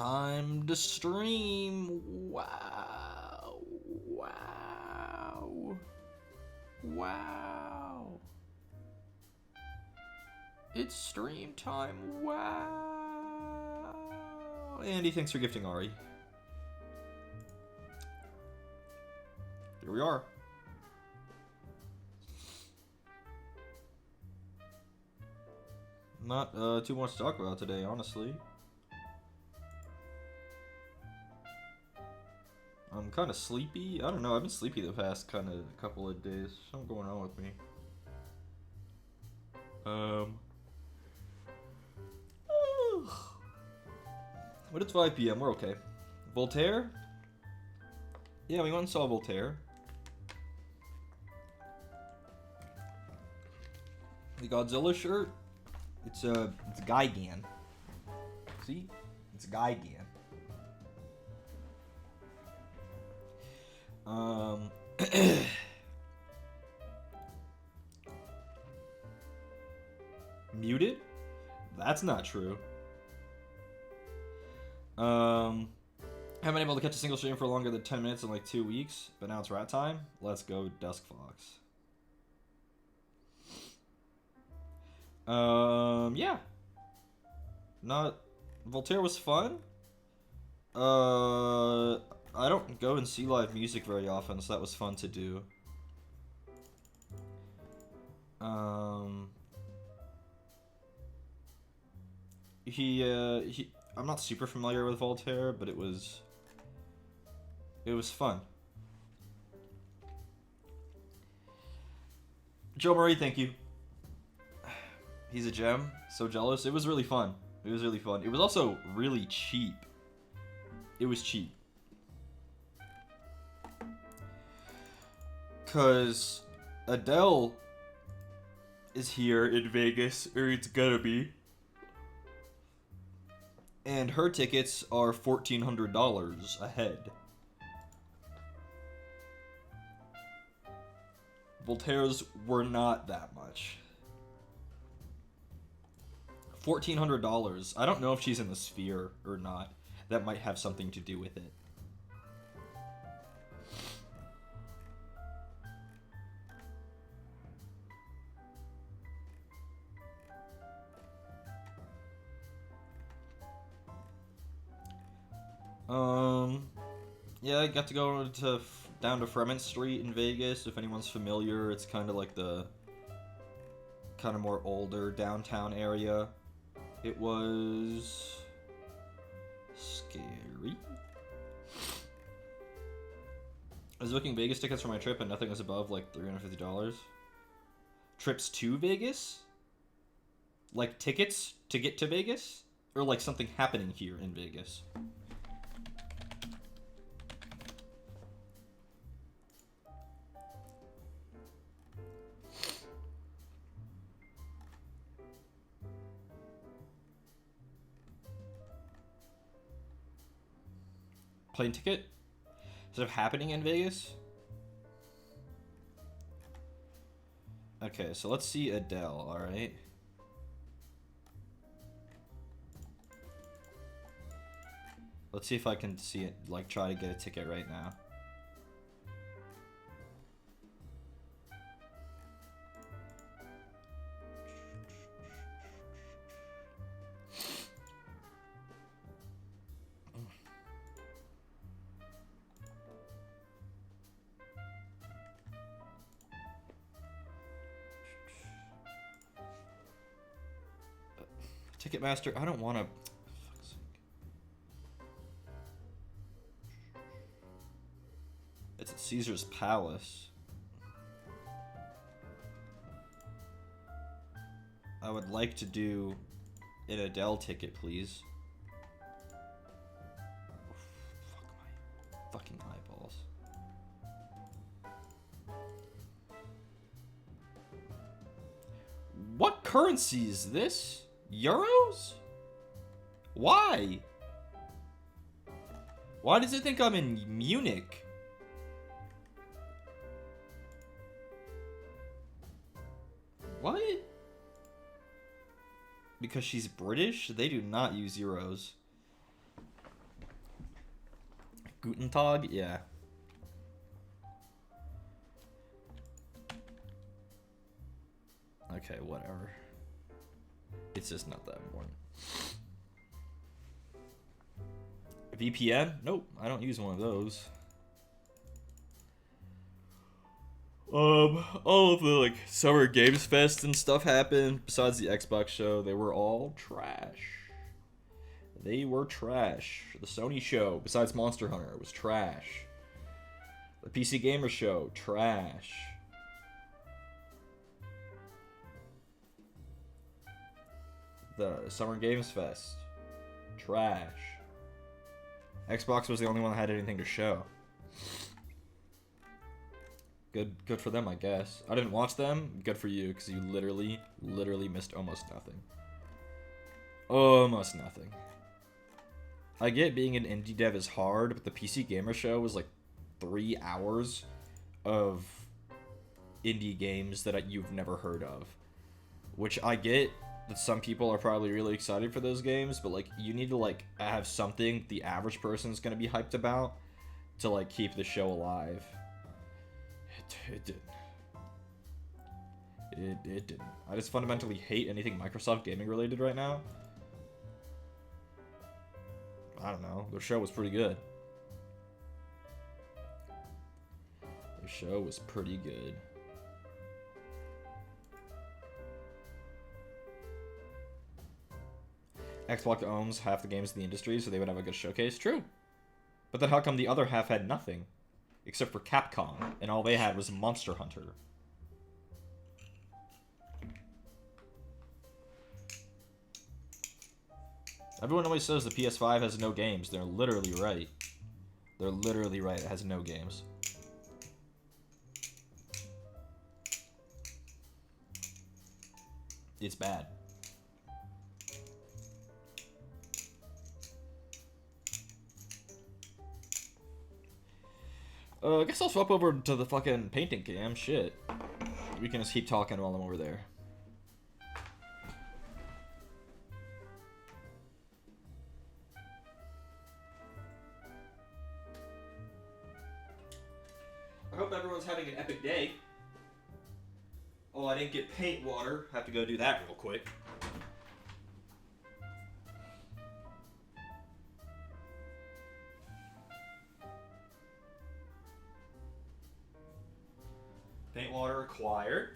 Time to stream. Wow. Wow. Wow. It's stream time. Wow. Andy, thanks for gifting Ari. Here we are. Not too much to talk about today, honestly. I'm kind of sleepy. I don't know. I've been sleepy the past couple of days. Something going on with me. But it's 5 p.m. We're okay. Voltaire? Yeah, we went and saw Voltaire. The Godzilla shirt? It's Gigan. See? It's Gigan. Muted? That's not true. Haven't been able to catch a single stream for longer than 10 minutes in like 2 weeks, but now it's rat time. Let's go, Dusk Fox. Yeah. Voltaire was fun. I don't go and see live music very often, so that was fun to do. I'm not super familiar with Voltaire, but it was fun. Joe Murray, thank you. He's a gem. So jealous. It was really fun. It was really fun. It was also really cheap. It was cheap. Cause Adele is here in Vegas, or it's gonna be. And her tickets are $1,400 a head. Voltaire's were not that much. $1,400. I don't know if she's in the Sphere or not. That might have something to do with it. Yeah, I got to go down to Fremont Street in Vegas. If anyone's familiar, it's kind of like the more older downtown area. It was scary. I was booking Vegas tickets for my trip, and nothing was above like $350. Trips to Vegas? Like tickets to get to Vegas? Or like something happening here in Vegas? Plane ticket? Is it happening in Vegas? Okay, so let's see Adele, alright? Let's see if I can see it, like, try to get a ticket right now. Ticketmaster, I don't want to... It's at Caesar's Palace. I would like to do an Adele ticket, please. Fuck my fucking eyeballs. What currency is this? Euros? Why? Why does it think I'm in Munich? What? Because she's British? They do not use euros. Guten Tag? Yeah. Okay, whatever. It's just not that important. VPN? Nope, I don't use one of those. All of the like Summer Games Fest and stuff happened. Besides the Xbox show, they were all trash. They were trash. The Sony show, besides Monster Hunter, was trash. The PC Gamer show, trash. The Summer Games Fest, trash. Xbox was the only one that had anything to show. Good for them, I guess. I didn't watch them. Good for you, because you literally missed almost nothing. Almost nothing. I get being an indie dev is hard, but the PC Gamer Show was like 3 hours of indie games that you've never heard of. Which I get that some people are probably really excited for those games, but like you need to like have something the average person's gonna be hyped about to like keep the show alive. It didn't. It didn't. I just fundamentally hate anything Microsoft gaming related right now. I don't know. Their show was pretty good. Their show was pretty good. Xbox owns half the games in the industry, so they would have a good showcase. True. But then how come the other half had nothing? Except for Capcom, and all they had was Monster Hunter. Everyone always says the PS5 has no games. They're literally right. They're literally right. It has no games. It's bad. I guess I'll swap over to the fucking painting cam. Shit. We can just keep talking while I'm over there. I hope everyone's having an epic day. Oh, I didn't get paint water. Have to go do that real quick. Paint water acquired.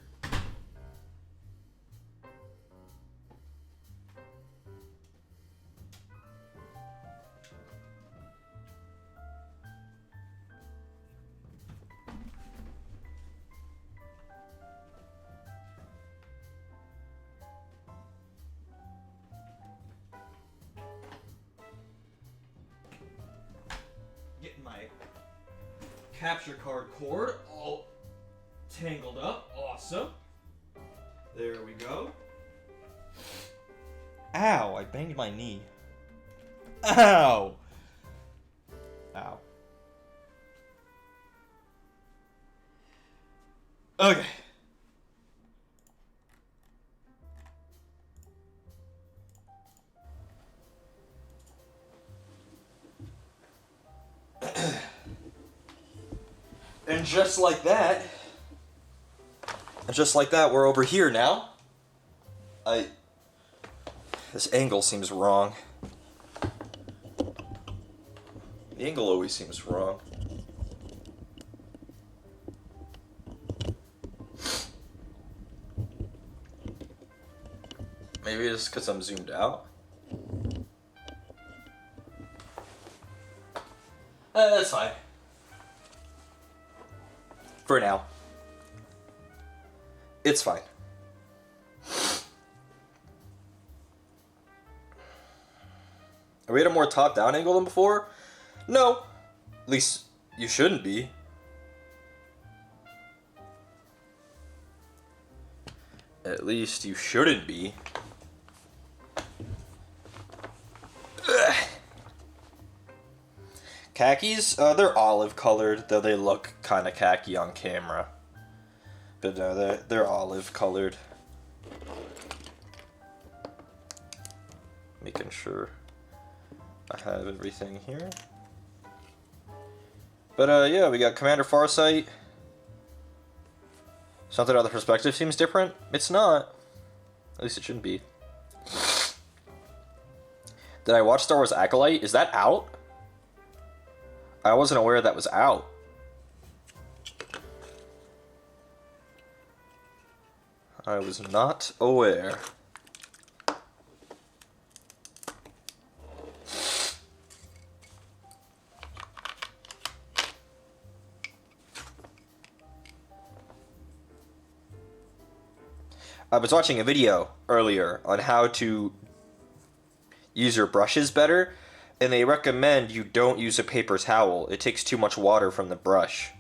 Getting my capture card cord all tangled up. Awesome. There we go. Ow, I banged my knee. Ow. Ow. Okay. And just like that, we're over here now. This angle seems wrong. The angle always seems wrong. Maybe it's because I'm zoomed out. That's fine. For now. It's fine. Are we at a more top-down angle than before? No. At least you shouldn't be. At least you shouldn't be. Ugh. Khakis? They're olive colored, though they look kind of khaki on camera. But no, they're olive colored. Making sure I have everything here. But yeah, we got Commander Farsight. Something about the perspective seems different. It's not. At least it shouldn't be. Did I watch Star Wars Acolyte? Is that out? I wasn't aware that was out. I was not aware. I was watching a video earlier on how to use your brushes better, and they recommend you don't use a paper towel. It takes too much water from the brush.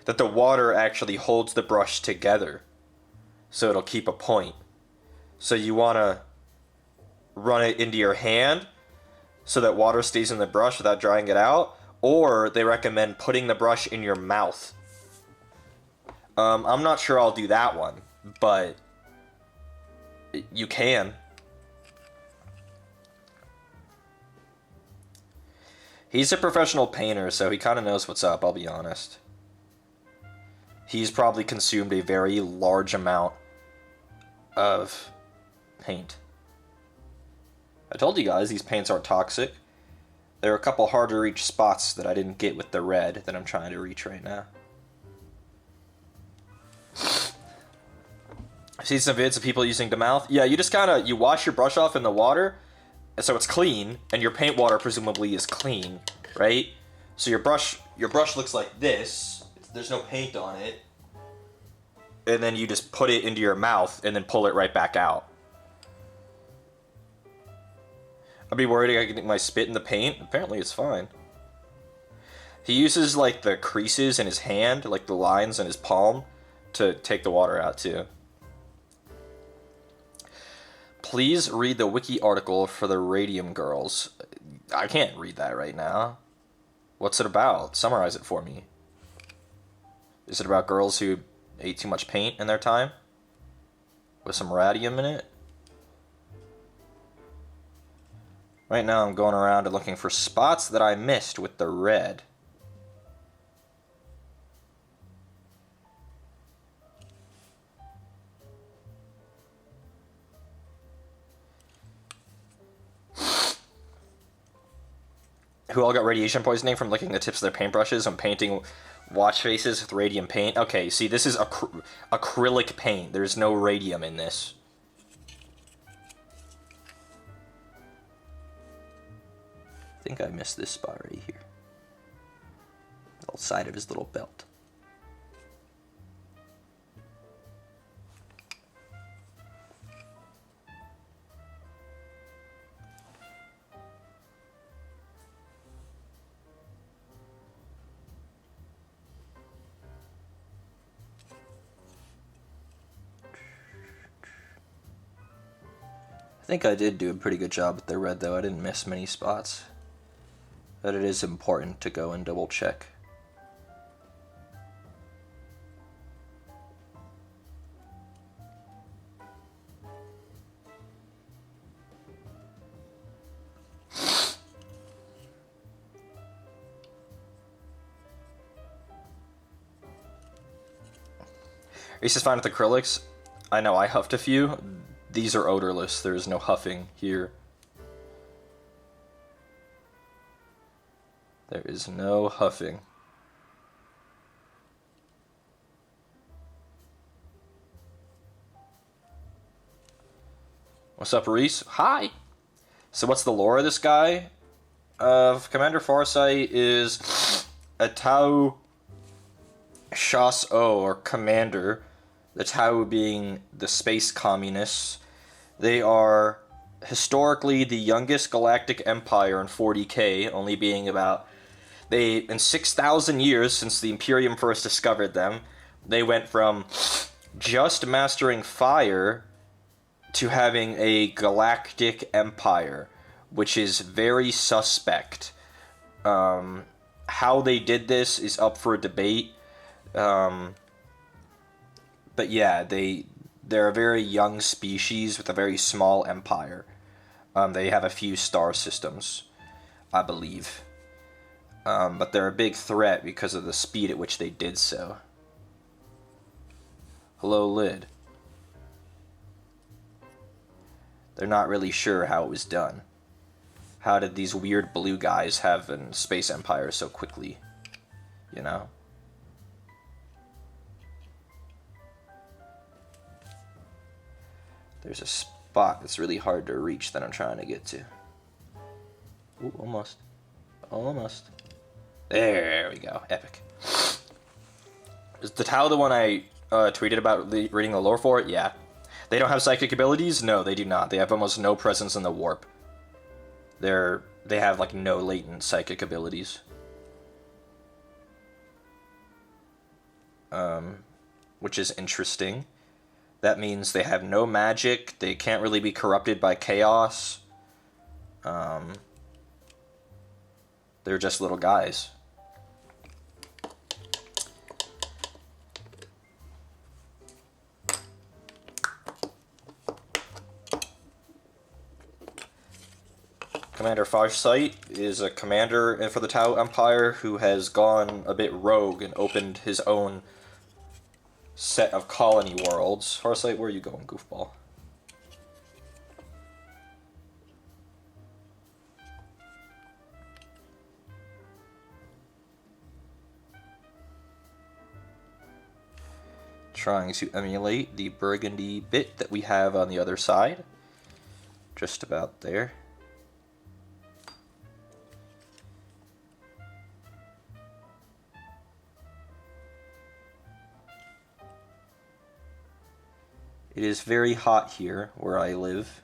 That the water actually holds the brush together, so it'll keep a point. So you want to run it into your hand so that water stays in the brush without drying it out, or they recommend putting the brush in your mouth. I'm not sure I'll do that one, but you can. He's a professional painter, so he kind of knows what's up, I'll be honest. He's probably consumed a very large amount of paint. I told you guys these paints aren't toxic. There are a couple hard to reach spots that I didn't get with the red that I'm trying to reach right now. I've seen some vids of people using the mouth. Yeah, you just you wash your brush off in the water, so it's clean, and your paint water presumably is clean, right? So your brush looks like this. There's no paint on it. And then you just put it into your mouth and then pull it right back out. I'd be worried I could get my spit in the paint. Apparently it's fine. He uses like the creases in his hand, like the lines in his palm, to take the water out too. Please read the wiki article for the Radium Girls. I can't read that right now. What's it about? Summarize it for me. Is it about girls who ate too much paint in their time? With some radium in it? Right now I'm going around and looking for spots that I missed with the red. Who all got radiation poisoning from licking the tips of their paintbrushes and painting watch faces with radium paint? Okay, see, this is acrylic paint. There's no radium in this. I think I missed this spot right here. The little side of his little belt. I think I did do a pretty good job with the red, though. I didn't miss many spots. But it is important to go and double check. Ace is fine with acrylics. I know, I huffed a few. These are odorless. There is no huffing here. There is no huffing. What's up, Reese? Hi! So what's the lore of this guy? Commander Farsight is a Tau Shas O, or Commander. The Tau being the space communists. They are historically the youngest galactic empire in 40k, only being about... in 6,000 years since the Imperium first discovered them, they went from just mastering fire to having a galactic empire, which is very suspect. How they did this is up for debate. But yeah, they're a very young species with a very small empire. They have a few star systems, I believe. But they're a big threat because of the speed at which they did so. Hello, Lid. They're not really sure how it was done. How did these weird blue guys have a space empire so quickly? You know? There's a spot that's really hard to reach that I'm trying to get to. Ooh, almost. Almost. There we go. Epic. Is the Tau the one I tweeted about reading the lore for? Yeah. They don't have psychic abilities? No, they do not. They have almost no presence in the warp. They have like no latent psychic abilities. Which is interesting. That means they have no magic. They can't really be corrupted by chaos. They're just little guys. Commander Farsight is a commander for the Tau Empire who has gone a bit rogue and opened his own set of colony worlds. Farsight, where are you going, goofball? Trying to emulate the burgundy bit that we have on the other side. Just about there. It is very hot here where I live.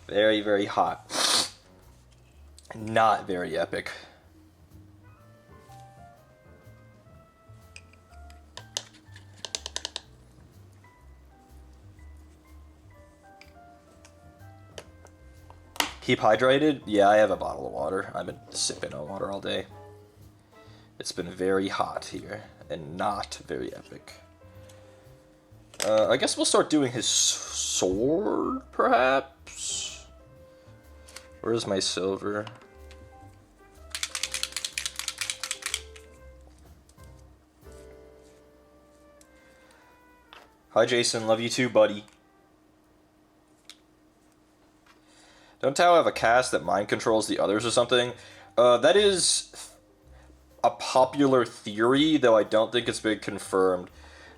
Very, very hot. Not very epic. Keep hydrated? Yeah, I have a bottle of water. I've been sipping on water all day. It's been very hot here and not very epic. I guess we'll start doing his sword, perhaps? Where's my silver? Hi, Jason. Love you too, buddy. Don't Tau have a cast that mind controls the others or something? That is a popular theory, though I don't think it's been confirmed.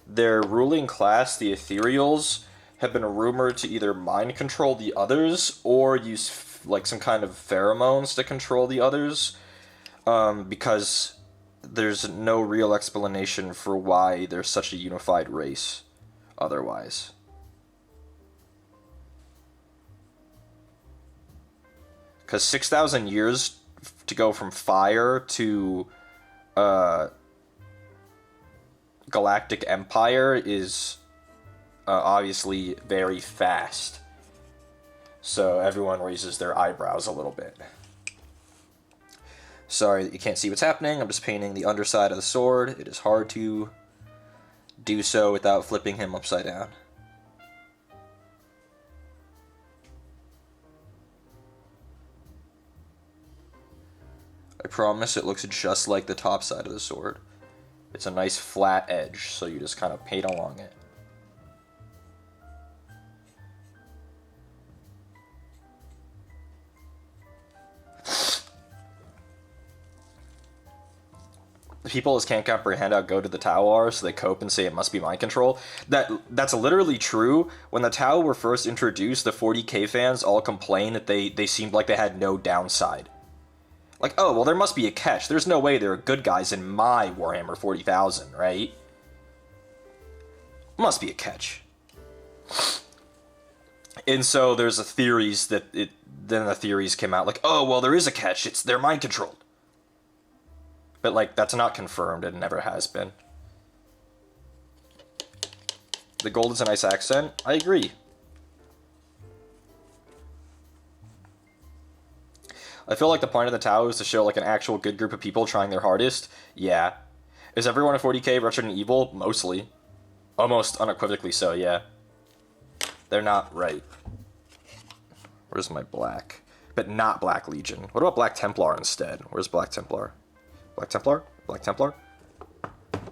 Their ruling class, the Ethereals, have been rumored to either mind control the others or use like some kind of pheromones to control the others, because there's no real explanation for why they're such a unified race otherwise. Because 6,000 years to go from fire to galactic empire is obviously very fast. So everyone raises their eyebrows a little bit. Sorry that you can't see what's happening. I'm just painting the underside of the sword. It is hard to do so without flipping him upside down. I promise it looks just like the top side of the sword. It's a nice flat edge, so you just kind of paint along it. People just can't comprehend how good the Tau are, so they cope and say it must be mind control. That's literally true. When the Tau were first introduced, the 40k fans all complained that they seemed like they had no downside. Like, oh, well, there must be a catch. There's no way there are good guys in my Warhammer 40,000, right? Must be a catch. And so there's a theories that then the theories came out like, oh, well, there is a catch. They're mind controlled. But, like, that's not confirmed. It never has been. The gold is a nice accent. I agree. I feel like the point of the Tau is to show, like, an actual good group of people trying their hardest. Yeah. Is everyone in 40k wretched and evil? Mostly. Almost unequivocally so, yeah. They're not right. Where's my black? but not Black Legion. What about Black Templar instead? Where's Black Templar? Black Templar? Black Templar?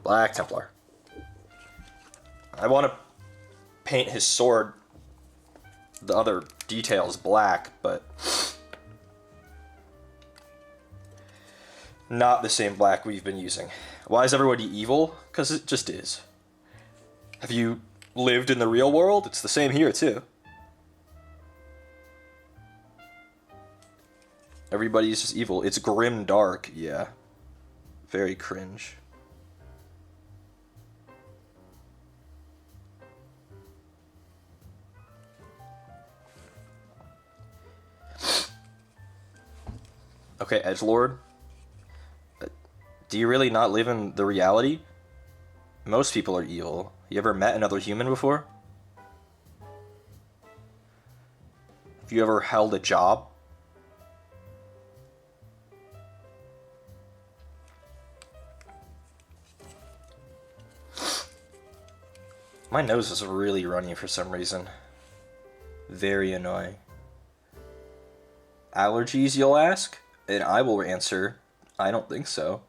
Black Templar. I want to paint his sword, the other details, black, but not the same black we've been using. Why is everybody evil? Because it just is. Have you lived in the real world? It's the same here, too. Everybody's just evil. It's grim dark, yeah. Very cringe. Okay, edgelord. Do you really not live in the reality? Most people are evil. You ever met another human before? Have you ever held a job? My nose is really runny for some reason. Very annoying. Allergies, you'll ask? And I will answer, I don't think so.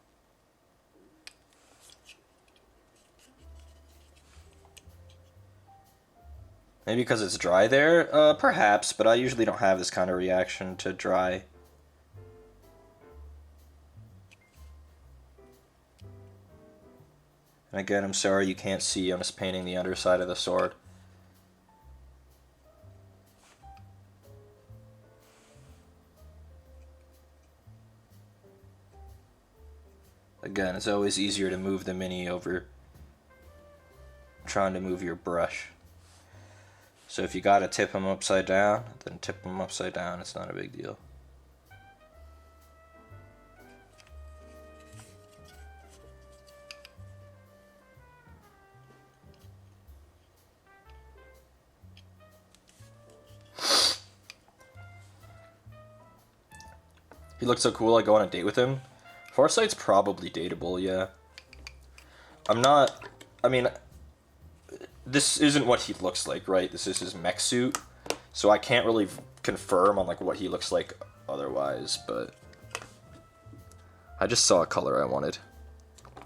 Maybe because it's dry there? Perhaps, but I usually don't have this kind of reaction to dry. And again, I'm sorry you can't see, I'm just painting the underside of the sword. Again, it's always easier to move the mini over trying to move your brush. So if you gotta tip them upside down, then tip them upside down, it's not a big deal. He looked so cool, I go on a date with him. Farsight's probably dateable, yeah. I mean, this isn't what he looks like, right? This is his mech suit, so I can't really confirm on like what he looks like otherwise, but I just saw a color I wanted.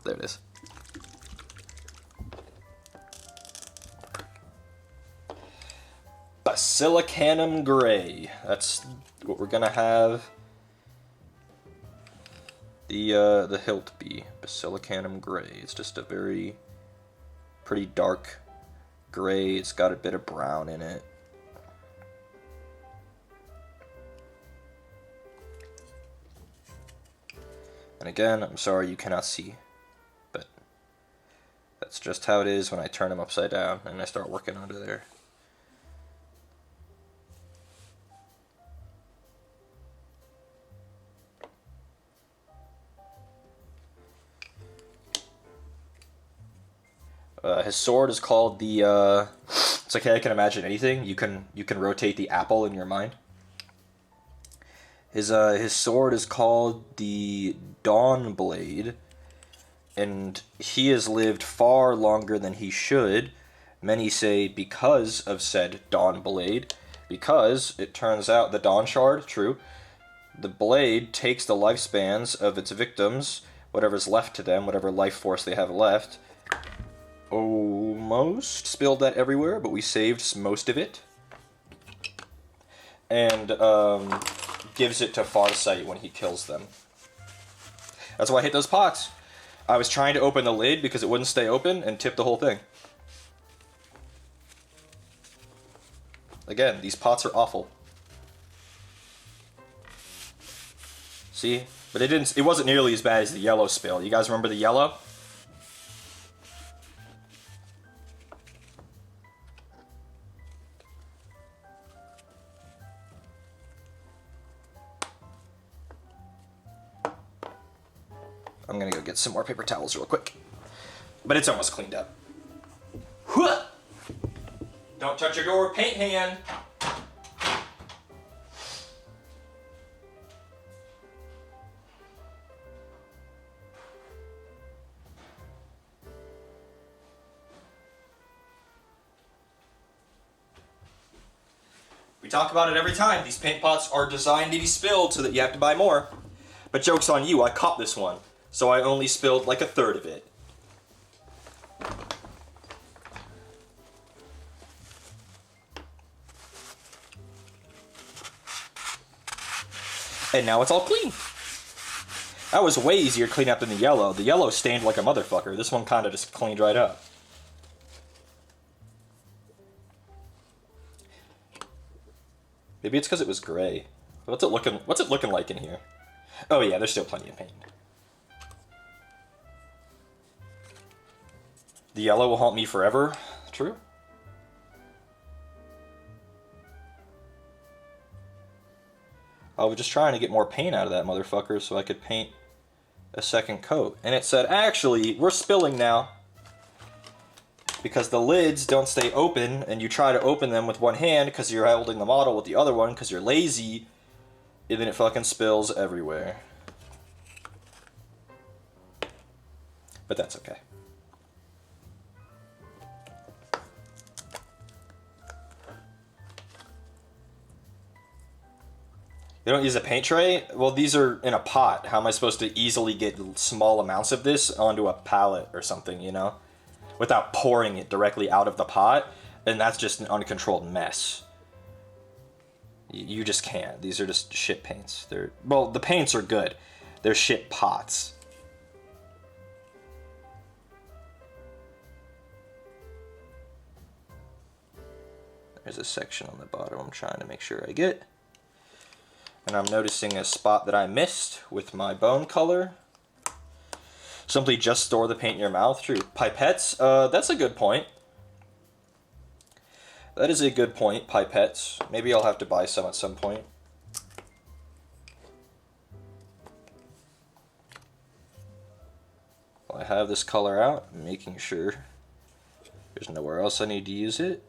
There it is. Basilicanum Gray. That's what we're gonna have the hilt be. Basilicanum Gray. It's just a very pretty dark gray. It's got a bit of brown in it. And again, I'm sorry you cannot see, but that's just how it is when I turn them upside down and I start working under there. His sword is called the, it's okay, I can imagine anything. You can rotate the apple in your mind. His sword is called the Dawn Blade, and he has lived far longer than he should. Many say because of said Dawn Blade, because it turns out the Dawn Shard, true, the blade takes the lifespans of its victims, whatever's left to them, whatever life force they have left. Almost spilled that everywhere, but we saved most of it. And gives it to Farsight when he kills them. That's why I hit those pots. I was trying to open the lid because it wouldn't stay open and tipped the whole thing. Again, these pots are awful. See? But it wasn't nearly as bad as the yellow spill. You guys remember the yellow? I'm gonna go get some more paper towels real quick. But it's almost cleaned up. Don't touch your door, paint hand! We talk about it every time. These paint pots are designed to be spilled so that you have to buy more. But joke's on you, I caught this one. So I only spilled like a third of it. And now it's all clean. That was way easier to clean up than the yellow. The yellow stained like a motherfucker. This one kind of just cleaned right up. Maybe it's because it was gray. What's it looking like in here? Oh yeah, there's still plenty of paint. The yellow will haunt me forever. True. I was just trying to get more paint out of that motherfucker so I could paint a second coat. And it said, actually, we're spilling now. Because the lids don't stay open, and you try to open them with one hand because you're holding the model with the other one because you're lazy, and then it fucking spills everywhere. But that's okay. You don't use a paint tray? Well, these are in a pot. How am I supposed to easily get small amounts of this onto a pallet or something, you know? Without pouring it directly out of the pot, and that's just an uncontrolled mess. You just can't. These are just shit paints. Well, the paints are good. They're shit pots. There's a section on the bottom I'm trying to make sure I get. And I'm noticing a spot that I missed with my bone color. Simply just store the paint in your mouth. True. Pipettes, that's a good point. That is a good point, pipettes. Maybe I'll have to buy some at some point. While I have this color out, I'm making sure there's nowhere else I need to use it.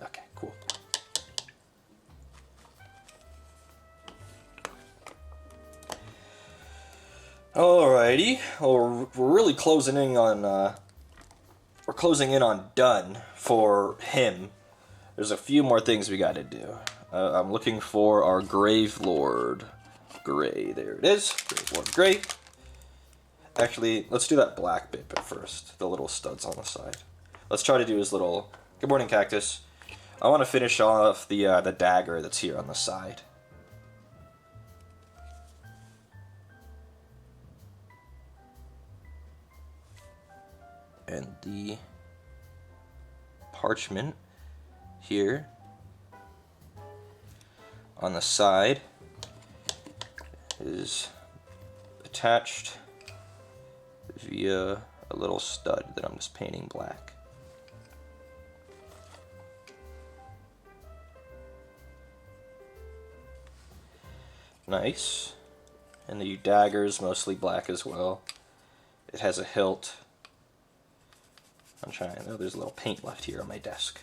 Okay, cool. Alrighty, well, we're really closing in on done for him. There's a few more things we got to do. I'm looking for our Grave Lord Gray. There it is, Grave Lord Gray. Actually, let's do that black bit first. The little studs on the side. Let's try to do his little. Good morning, cactus. I want to finish off the dagger that's here on the side. And the parchment here on the side is attached via a little stud that I'm just painting black. Nice. And the dagger is mostly black as well. It has a hilt. I'm trying. Oh, there's a little paint left here on my desk.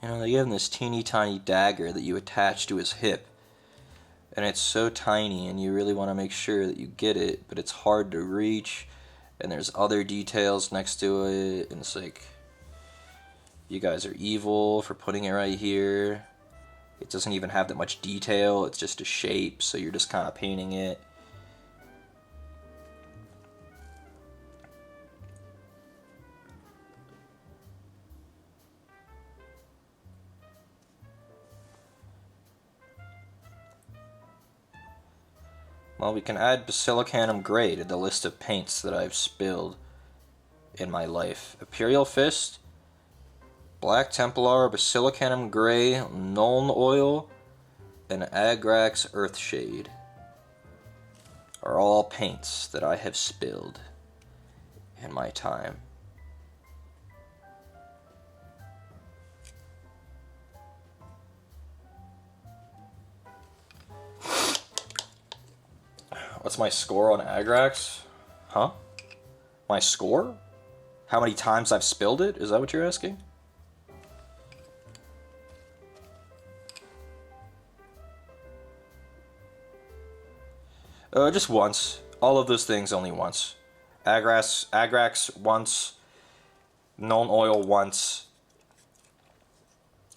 You know, they give him this teeny tiny dagger that you attach to his hip. And it's so tiny, and you really want to make sure that you get it, but it's hard to reach. And there's other details next to it, and it's like, you guys are evil for putting it right here. It doesn't even have that much detail, it's just a shape, so you're just kind of painting it. Well, we can add Basilicanum Grey to the list of paints that I've spilled in my life. Imperial Fist, Black Templar, Basilicanum Grey, Nuln Oil, and Agrax Earthshade are all paints that I have spilled in my time. What's my score on Agrax? Huh? My score? How many times I've spilled it? Is that what you're asking? Just once. All of those things only once. Agrax once. Known Oil once.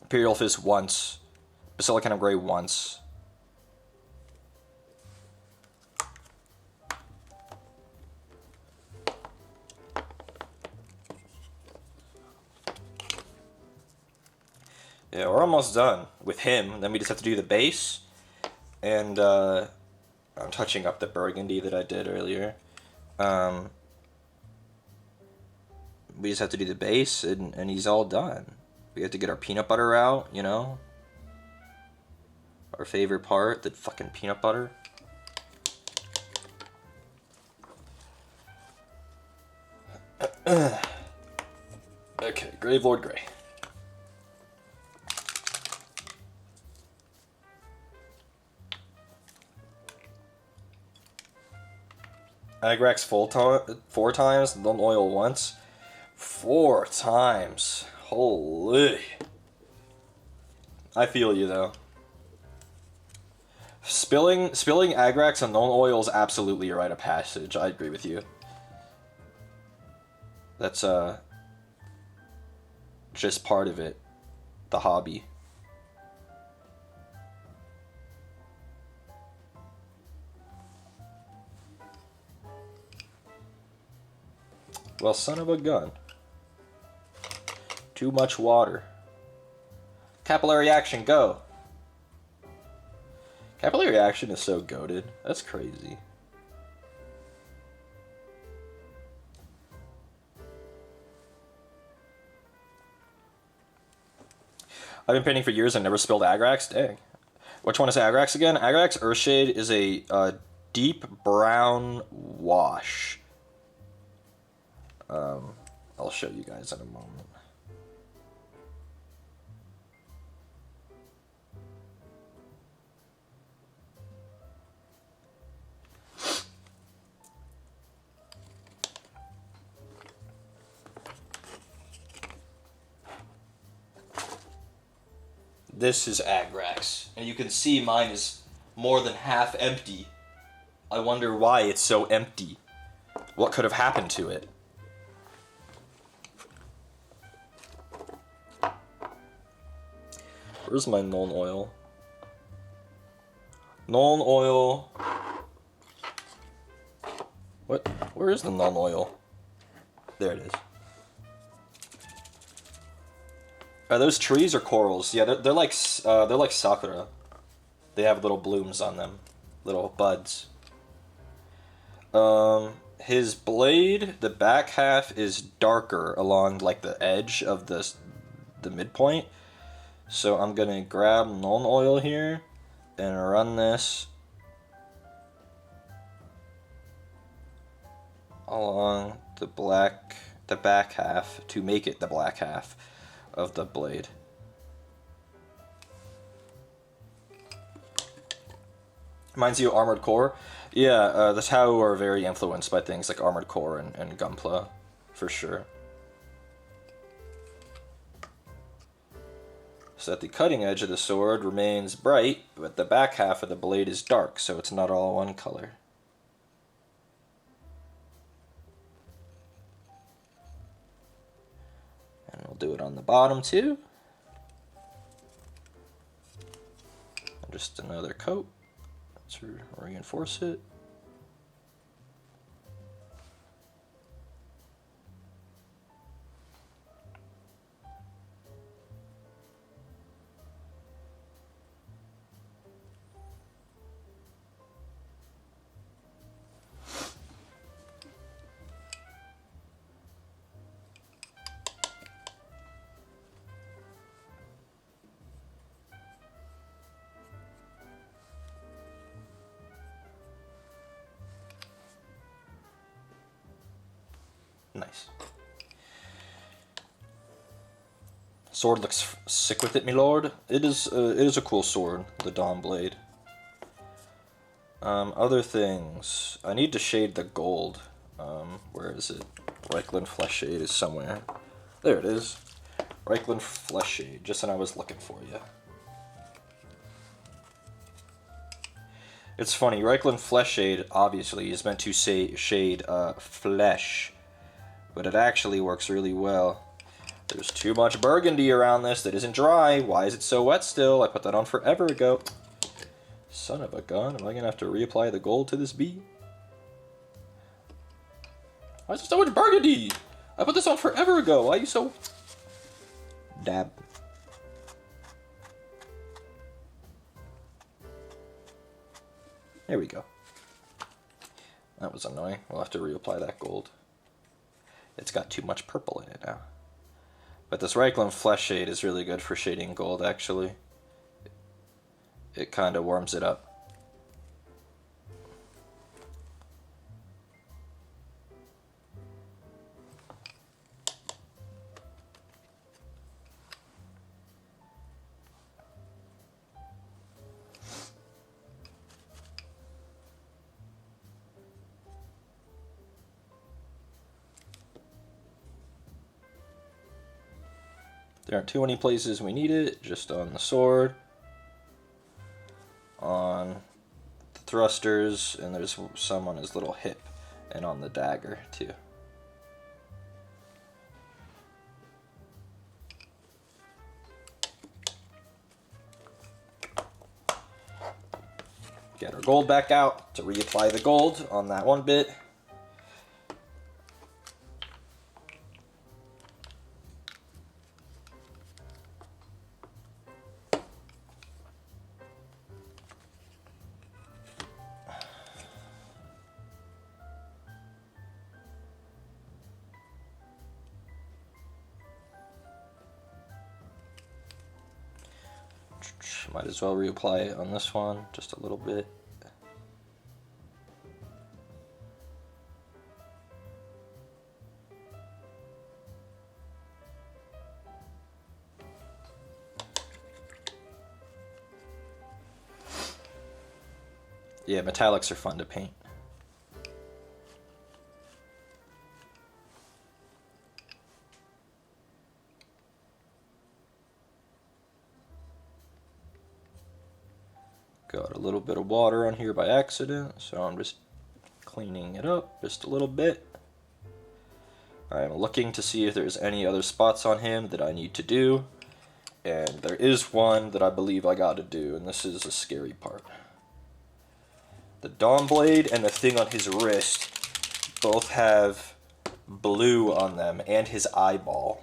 Imperial Fist once. Basilicanum of Grey once. Yeah, we're almost done with him. Then we just have to do the base. And, I'm touching up the burgundy that I did earlier. We just have to do the base, and he's all done. We have to get our peanut butter out, you know? Our favorite part, the fucking peanut butter. Okay, Gravelord Grey. Agrax 4 times, Known Oil once. 4 times. Holy. I feel you though. Spilling Agrax and Known Oil is absolutely a rite of passage. I agree with you. That's just part of it. The hobby. Well, son of a gun. Too much water. Capillary action, go! Capillary action is so goated. That's crazy. I've been painting for years and never spilled Agrax. Dang. Which one is Agrax again? Agrax Earthshade is a deep brown wash. I'll show you guys in a moment. This is Agrax, and you can see mine is more than half empty. I wonder why it's so empty. What could have happened to it? Where's my Known Oil? Known Oil. What? Where is the Known Oil? There it is. Are those trees or corals? Yeah, they're like sakura. They have little blooms on them, little buds. His blade, the back half is darker along like the edge of the midpoint. So I'm gonna grab Known Oil here and run this along the back half to make it the black half of the blade. Reminds you of Armored Core? Yeah, the Tau are very influenced by things like Armored Core and Gunpla, for sure. So that the cutting edge of the sword remains bright, but the back half of the blade is dark, so it's not all one color. And we'll do it on the bottom too. And just another coat to reinforce it. Nice. Sword looks sick with it, my lord. It is a cool sword, the Dawn Blade. Other things. I need to shade the gold. Where is it? Reichland Flesh Shade is somewhere. There it is. Reichland Flesh Shade, just when I was looking for you. It's funny, Reichland Flesh Shade obviously is meant to shade flesh, but it actually works really well. There's too much burgundy around this that isn't dry. Why is it so wet still? I put that on forever ago. Son of a gun, am I gonna have to reapply the gold to this bee? Why is there so much burgundy? I put this on forever ago. Why are you so... Dab. There we go. That was annoying. We'll have to reapply that gold. It's got too much purple in it now. But this Reichland Flesh Shade is really good for shading gold, actually. It kind of warms it up. There aren't too many places we need it, just on the sword, on the thrusters, and there's some on his little hip, and on the dagger too. Get our gold back out to reapply the gold on that one bit. Might as well reapply it on this one, just a little bit. Yeah, metallics are fun to paint. Got a little bit of water on here by accident, so I'm just cleaning it up just a little bit. I'm looking to see if there's any other spots on him that I need to do, and there is one that I believe I got to do, and this is a scary part. The Dawn Blade and the thing on his wrist both have blue on them, and his eyeball.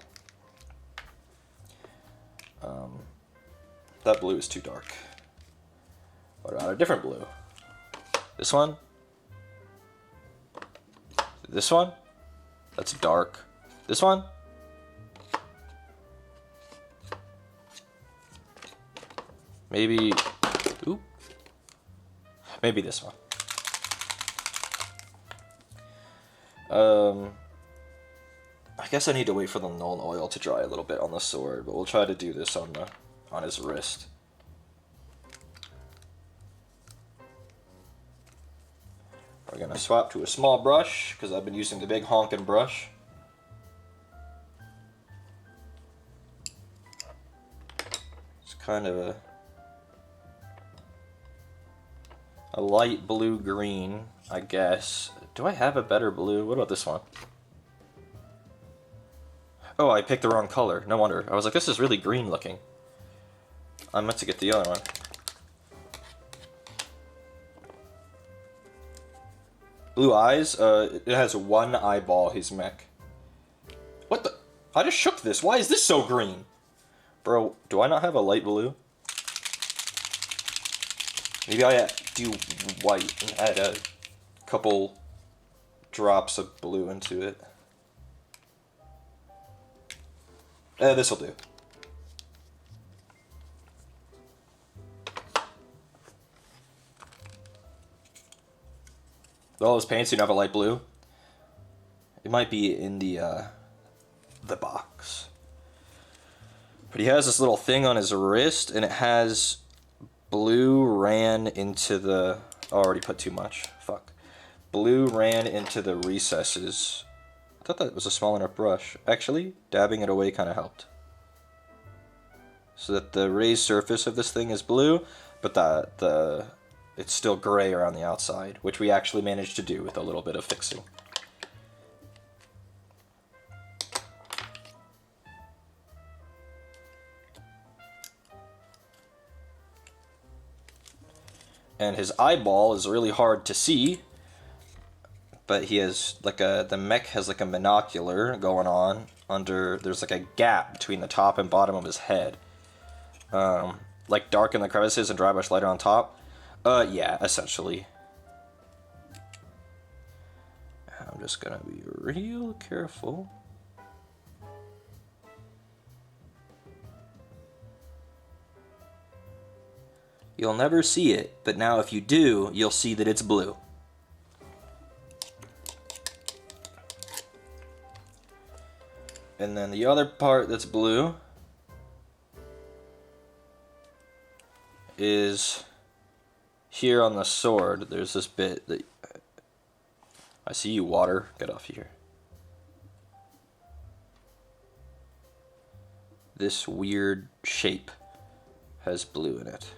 That blue is too dark. What about a different blue? This one? This one? That's dark. This one? Maybe... Ooh. Maybe this one. I guess I need to wait for the Null Oil to dry a little bit on the sword, but we'll try to do this on his wrist. We're gonna swap to a small brush, because I've been using the big honkin' brush. It's kind of a light blue-green, I guess. Do I have a better blue? What about this one? Oh, I picked the wrong color. No wonder. I was like, this is really green looking. I meant to get the other one. Blue eyes, it has one eyeball, his mech. What the? I just shook this. Why is this so green? Bro, do I not have a light blue? Maybe I do white and add a couple drops of blue into it. This'll do. All those paints, you don't have a light blue? It might be in the box. But he has this little thing on his wrist, and it has blue ran into the... already put too much. Fuck. Blue ran into the recesses. I thought that was a small enough brush. Actually, dabbing it away kind of helped. So that the raised surface of this thing is blue, but it's still gray around the outside, which we actually managed to do with a little bit of fixing. And his eyeball is really hard to see, but he has like the mech has like a monocular going on under, there's like a gap between the top and bottom of his head. Like dark in the crevices and dry brush lighter on top. Yeah, essentially. I'm just gonna be real careful. You'll never see it, but now if you do, you'll see that it's blue. And then the other part that's blue is here on the sword. There's this bit that... I see you, water. Get off here. This weird shape has blue in it.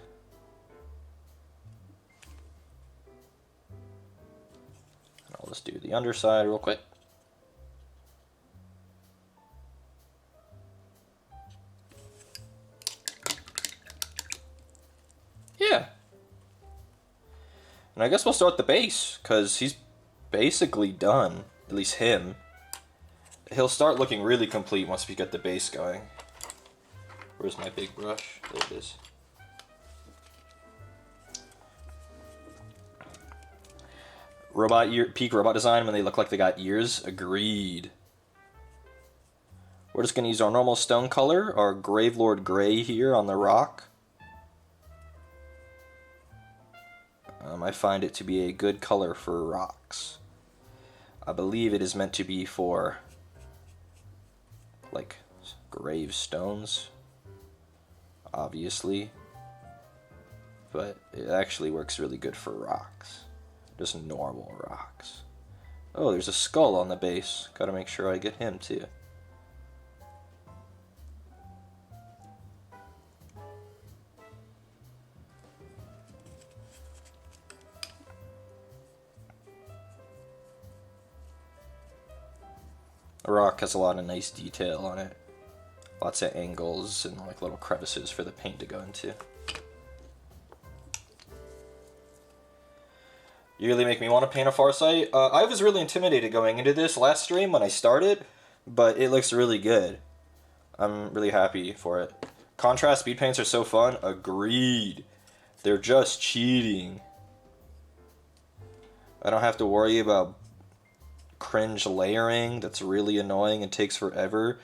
I'll just do the underside real quick. Yeah. And I guess we'll start the base, because he's basically done. At least him. He'll start looking really complete once we get the base going. Where's my big brush? There it is. Robot ear, peak robot design when they look like they got ears. Agreed. We're just going to use our normal stone color, our Gravelord Gray here on the rock. I find it to be a good color for rocks. I believe it is meant to be for, like, gravestones, obviously. But it actually works really good for rocks. Just normal rocks. Oh, there's a skull on the base. Gotta make sure I get him too. The rock has a lot of nice detail on it. Lots of angles and like little crevices for the paint to go into. You really make me want to paint a Farsight. I was really intimidated going into this last stream when I started, but it looks really good. I'm really happy for it. Contrast speed paints are so fun. Agreed. They're just cheating. I don't have to worry about cringe layering that's really annoying and takes forever.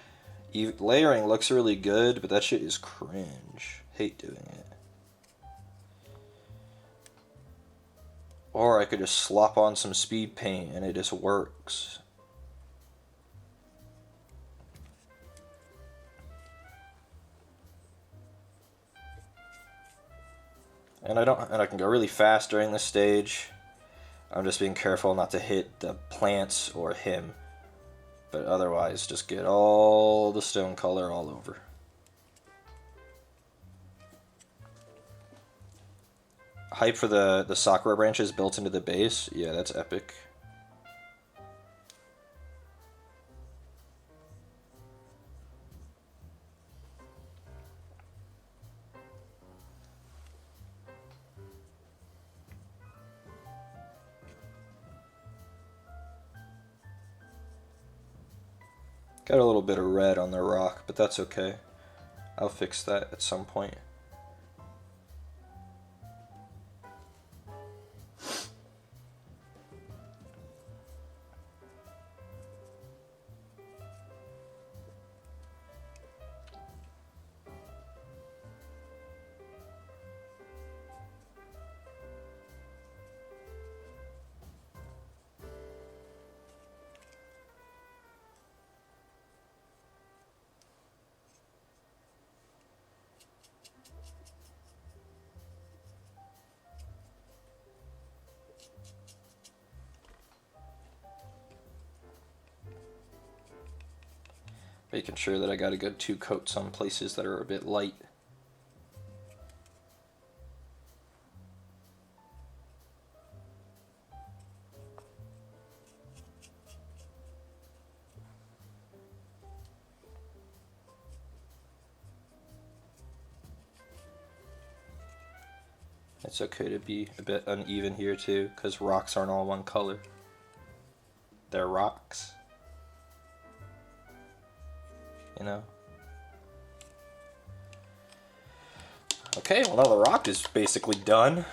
Layering looks really good, but that shit is cringe. Hate doing it. Or I could just slop on some speed paint and it just works. And I can go really fast during this stage. I'm just being careful not to hit the plants or him. But otherwise, just get all the stone color all over. Hype for the sakura branches built into the base. Yeah, that's epic. Got a little bit of red on the rock, but that's okay. I'll fix that at some point. Making sure that I got a good 2 coats on places that are a bit light. It's okay to be a bit uneven here too, because rocks aren't all one color. They're rocks. You know? Okay, well now the rock is basically done.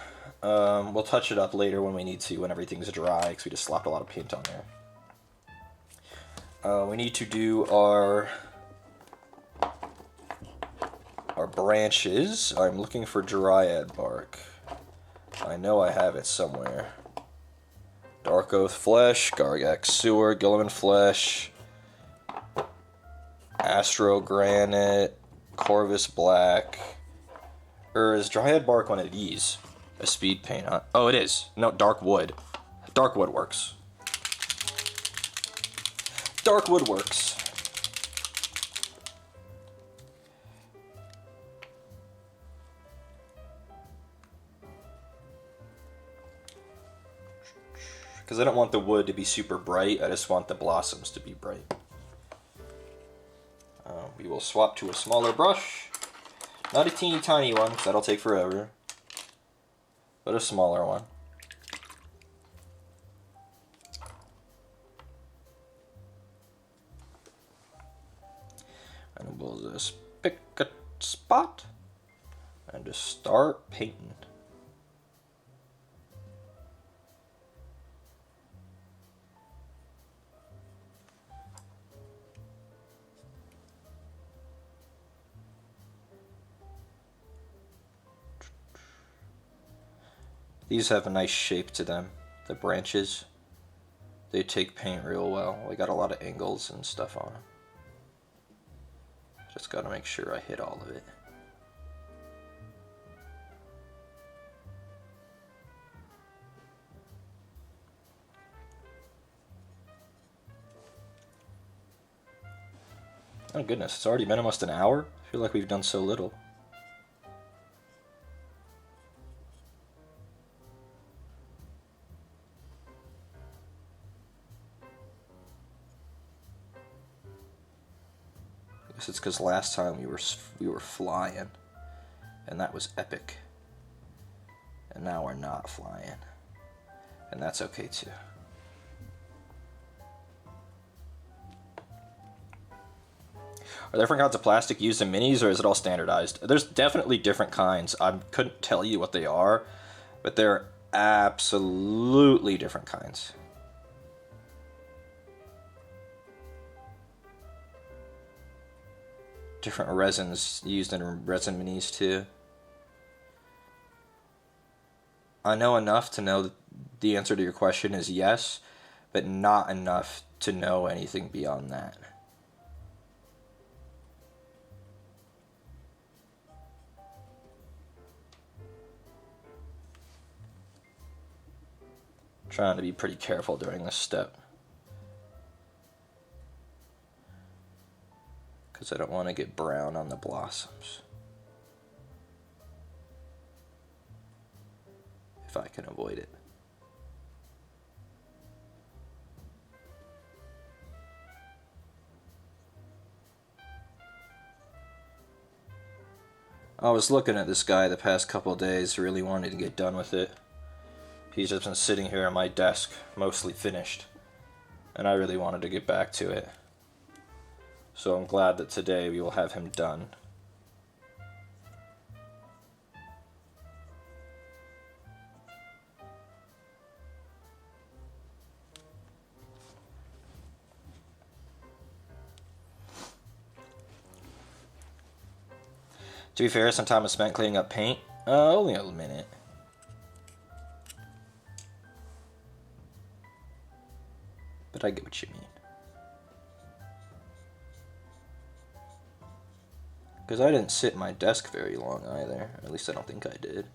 We'll touch it up later when we need to, when everything's dry, because we just slapped a lot of paint on there. We need to do our branches. I'm looking for dryad bark. I know I have it somewhere. Dark Oath Flesh, Gargax Sewer, Gilliman Flesh, Astro Granite, Corvus Black. Or is Dryad Bark one of these? A speed paint, huh? Oh, it is. No, Dark Wood. Dark Wood works. Dark Wood works. Because I don't want the wood to be super bright, I just want the blossoms to be bright. We will swap to a smaller brush. Not a teeny tiny one, because that'll take forever. But a smaller one. And we'll just pick a spot and just start painting. These have a nice shape to them, the branches. They take paint real well. We got a lot of angles and stuff on them. Just gotta make sure I hit all of it. Oh goodness, it's already been almost an hour? I feel like we've done so little. I guess it's because last time we were flying, and that was epic. And now we're not flying, and that's okay too. Are there different kinds of plastic used in minis, or is it all standardized? There's definitely different kinds. I couldn't tell you what they are, but they're absolutely different kinds. Different resins used in resin minis too. I know enough to know that the answer to your question is yes, but not enough to know anything beyond that. Trying to be pretty careful during this step, because I don't want to get brown on the blossoms if I can avoid it. I was looking at this guy the past couple of days, really wanted to get done with it. He's just been sitting here on my desk, mostly finished, and I really wanted to get back to it. So I'm glad that today we will have him done. To be fair, some time was spent cleaning up paint. Only a minute. But I get what you mean. Because I didn't sit at my desk very long either. At least I don't think I did.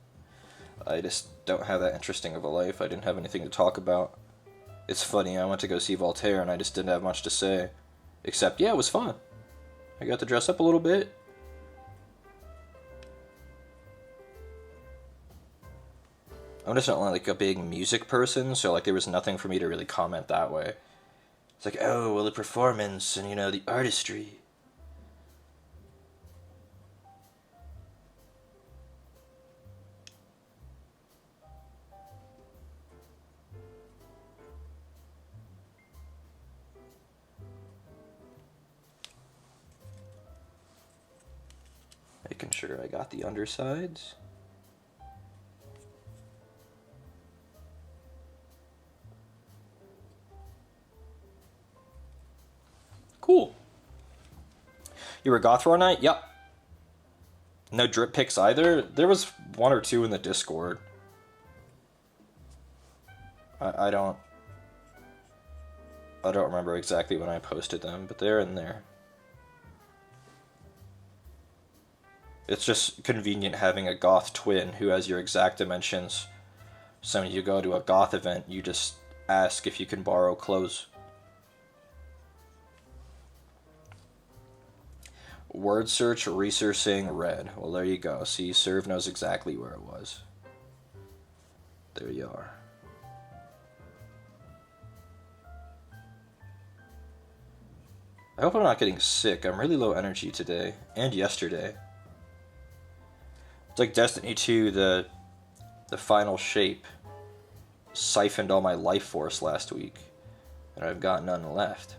I just don't have that interesting of a life. I didn't have anything to talk about. It's funny, I went to go see Voltaire and I just didn't have much to say. Except, yeah, it was fun. I got to dress up a little bit. I'm just not like a big music person, so like there was nothing for me to really comment that way. It's like, oh, well, the performance and, you know, the artistry. Making sure I got the undersides. Cool. You were Gothroar Knight? Yep. No drip picks either? There was one or two in the Discord. I don't remember exactly when I posted them, but they're in there. It's just convenient having a goth twin who has your exact dimensions. So when you go to a goth event, you just ask if you can borrow clothes. Word search, researching, red. Well, there you go. See, Serve knows exactly where it was. There you are. I hope I'm not getting sick. I'm really low energy today. And yesterday. It's like Destiny 2, the final shape siphoned all my life force last week. And I've got none left.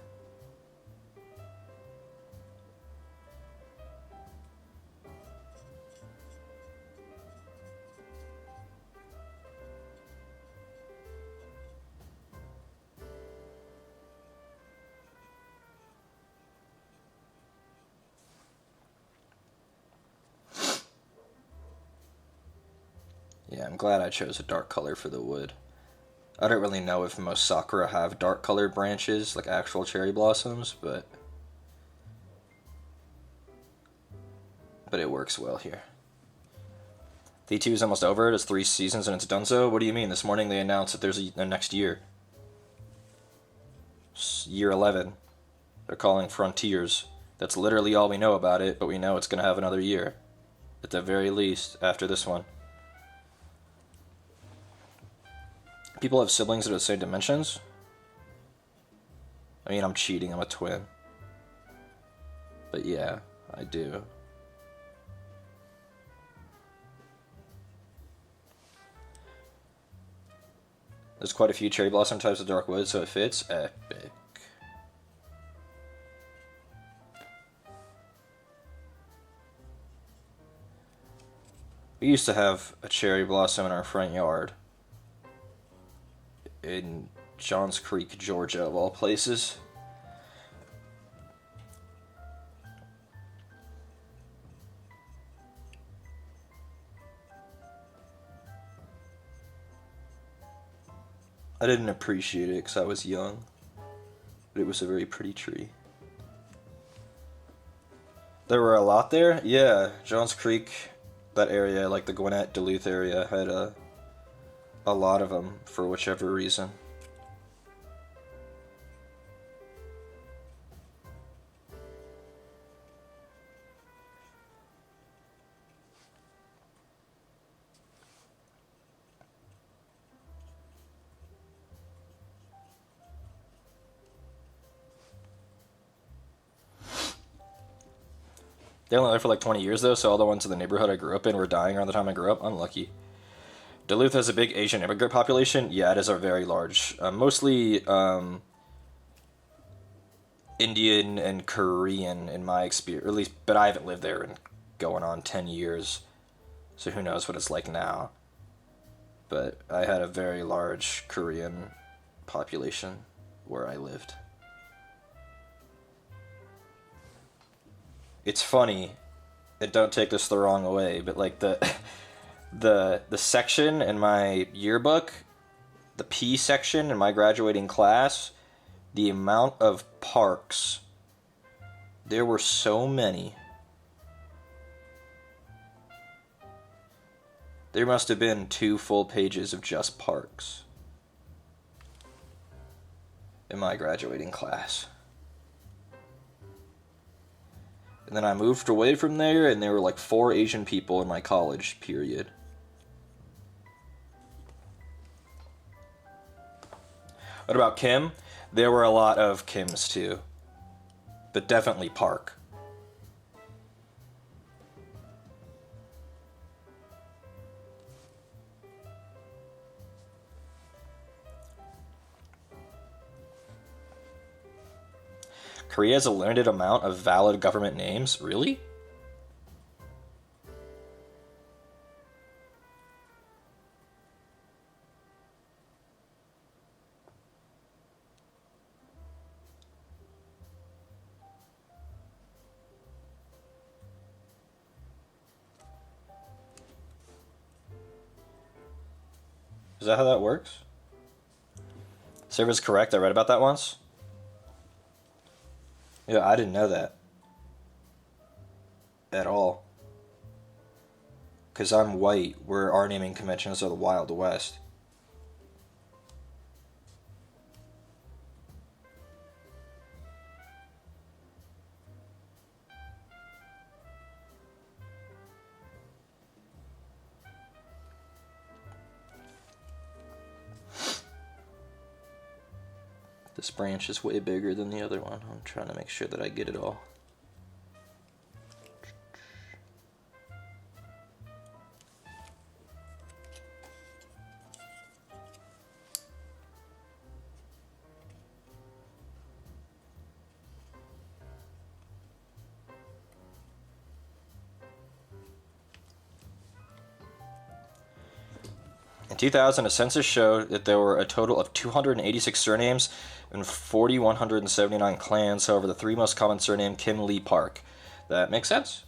Yeah, I'm glad I chose a dark color for the wood. I don't really know if most Sakura have dark colored branches, like actual cherry blossoms, but it works well here. D2 is almost over. It's 3 seasons and it's donezo. What do you mean? This morning they announced that there's a next year. Year 11. They're calling Frontiers. That's literally all we know about it, but we know it's going to have another year. At the very least, after this one. People have siblings that are the same dimensions? I mean, I'm cheating. I'm a twin. But yeah, I do. There's quite a few cherry blossom types of dark wood, so it fits. Epic. We used to have a cherry blossom in our front yard. In Johns Creek, Georgia, of all places. I didn't appreciate it because I was young, but it was a very pretty tree. There were a lot there? Yeah, Johns Creek, that area, like the Gwinnett, Duluth area, had a lot of them for whichever reason. They only lived for like 20 years though, so all the ones in the neighborhood I grew up in were dying around the time I grew up. Unlucky. Duluth has a big Asian immigrant population. Yeah, it is a very large. Mostly Indian and Korean in my experience, or at least, but I haven't lived there in going on 10 years, so who knows what it's like now. But I had a very large Korean population where I lived. It's funny, and don't take this the wrong way, but like the section in my yearbook, the P section in my graduating class, the amount of parks, there were so many. There must have been 2 full pages of just parks in my graduating class. And then I moved away from there, and there were like 4 Asian people in my college period. What about Kim? There were a lot of Kims too. But definitely Park. Korea has a limited amount of valid government names? Really? Is that how that works? Server's correct, I read about that once. Yeah, I didn't know that. At all. Because I'm white, where our naming conventions are the Wild West. This branch is way bigger than the other one. I'm trying to make sure that I get it all. In 2000, a census showed that there were a total of 286 surnames and 4,179 clans. However, the 3 most common surname, Kim Lee Park. That makes sense.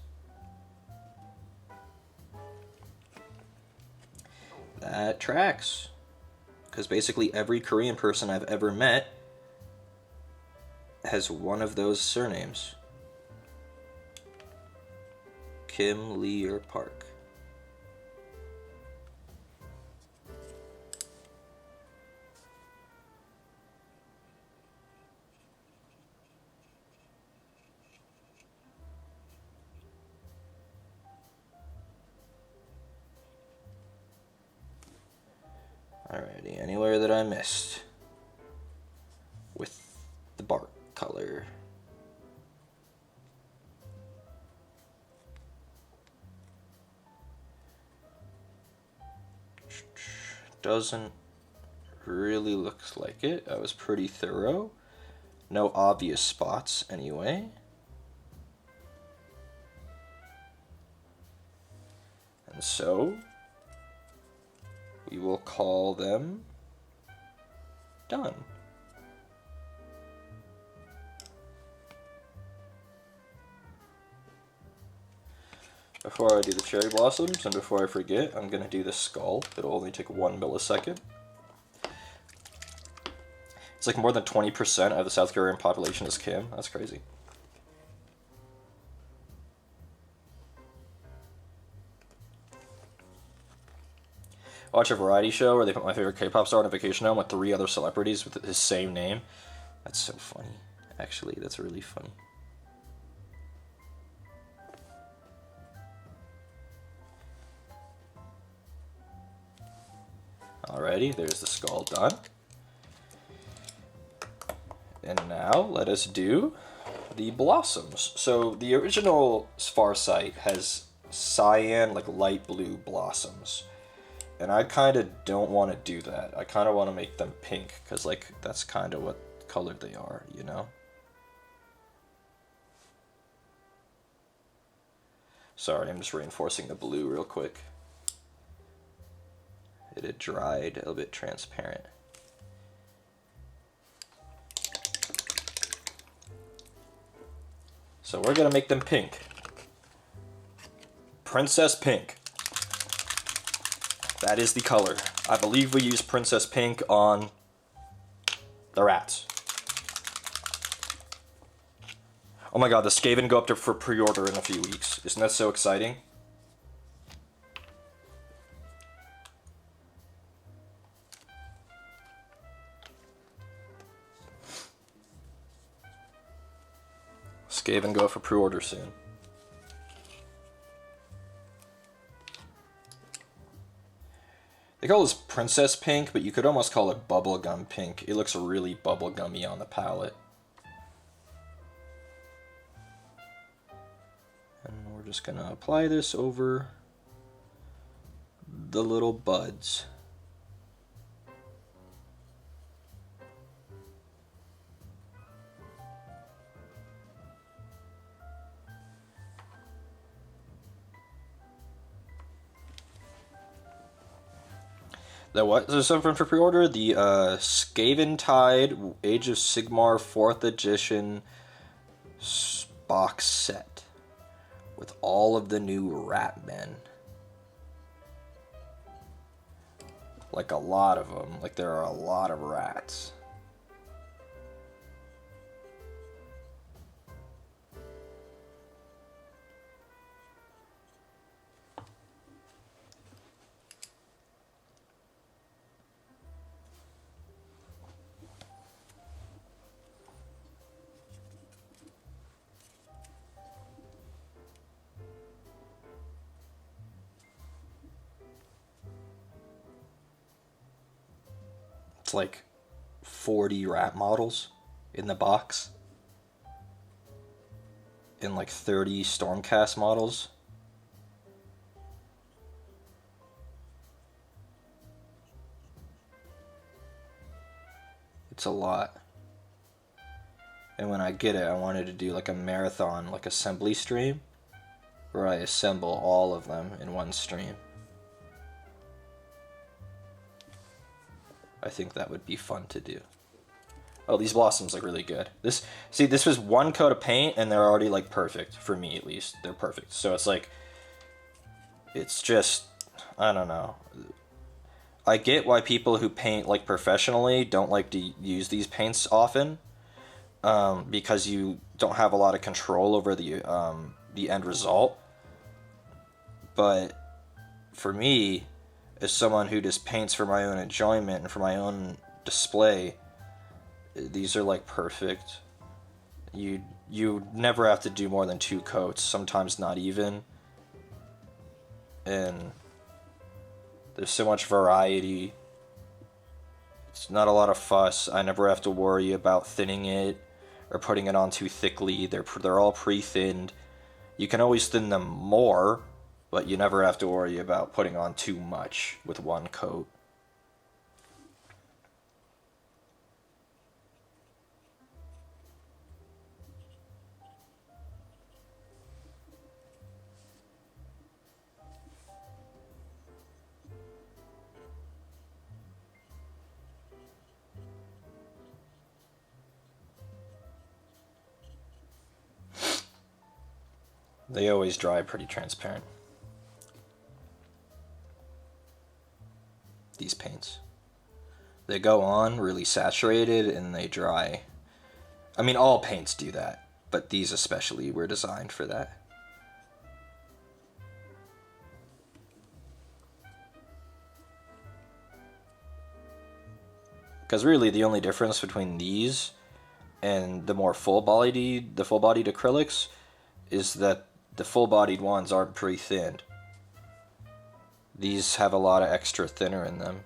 That tracks. Because basically every Korean person I've ever met has one of those surnames. Kim, Lee, or Park. Alrighty, anywhere that I missed with the bark color. Doesn't really look like it. I was pretty thorough. No obvious spots anyway. And so we will call them done. Before I do the cherry blossoms, and before I forget, I'm going to do the skull. It'll only take 1 millisecond. It's like more than 20% of the South Korean population is Kim. That's crazy. Watch a variety show where they put my favorite K-pop star on a vacation home with 3 other celebrities with his same name. That's so funny. Actually, that's really funny. Alrighty, there's the skull done. And now let us do the blossoms. So the original Farsight has cyan, like light blue blossoms. And I kind of don't want to do that. I kind of want to make them pink, because like that's kind of what color they are, you know? Sorry, I'm just reinforcing the blue real quick. It had dried, a little bit transparent. So we're gonna make them pink. Princess Pink. That is the color. I believe we use Princess Pink on the rats. Oh my god, the Skaven go up for pre-order in a few weeks. Isn't that so exciting? Skaven go up for pre-order soon. They call this princess pink, but you could almost call it bubblegum pink. It looks really bubblegummy on the palette. And we're just gonna apply this over the little buds. There's something for pre-order. The Skaven Tide Age of Sigmar 4th Edition box set with all of the new rat men. Like a lot of them. Like there are a lot of rats. It's like 40 rat models in the box. And like 30 Stormcast models. It's a lot. And when I get it, I wanted to do like a marathon, like assembly stream, where I assemble all of them in one stream. I think that would be fun to do. Oh, these blossoms look really good. This was one coat of paint and they're already like perfect, for me at least. They're perfect. So it's like, it's just, I don't know. I get why people who paint like professionally don't like to use these paints often, because you don't have a lot of control over the end result. But for me, as someone who just paints for my own enjoyment and for my own display, these are like perfect. You never have to do more than 2 coats, sometimes not even. And there's so much variety. It's not a lot of fuss. I never have to worry about thinning it or putting it on too thickly. They're all pre-thinned. You can always thin them more, but you never have to worry about putting on too much with one coat. They always dry pretty transparent. These paints. They go on really saturated and they dry. I mean, all paints do that, but these especially were designed for that. Because really the only difference between these and the more full-bodied acrylics is that the full-bodied ones aren't pre-thinned. These have a lot of extra thinner in them.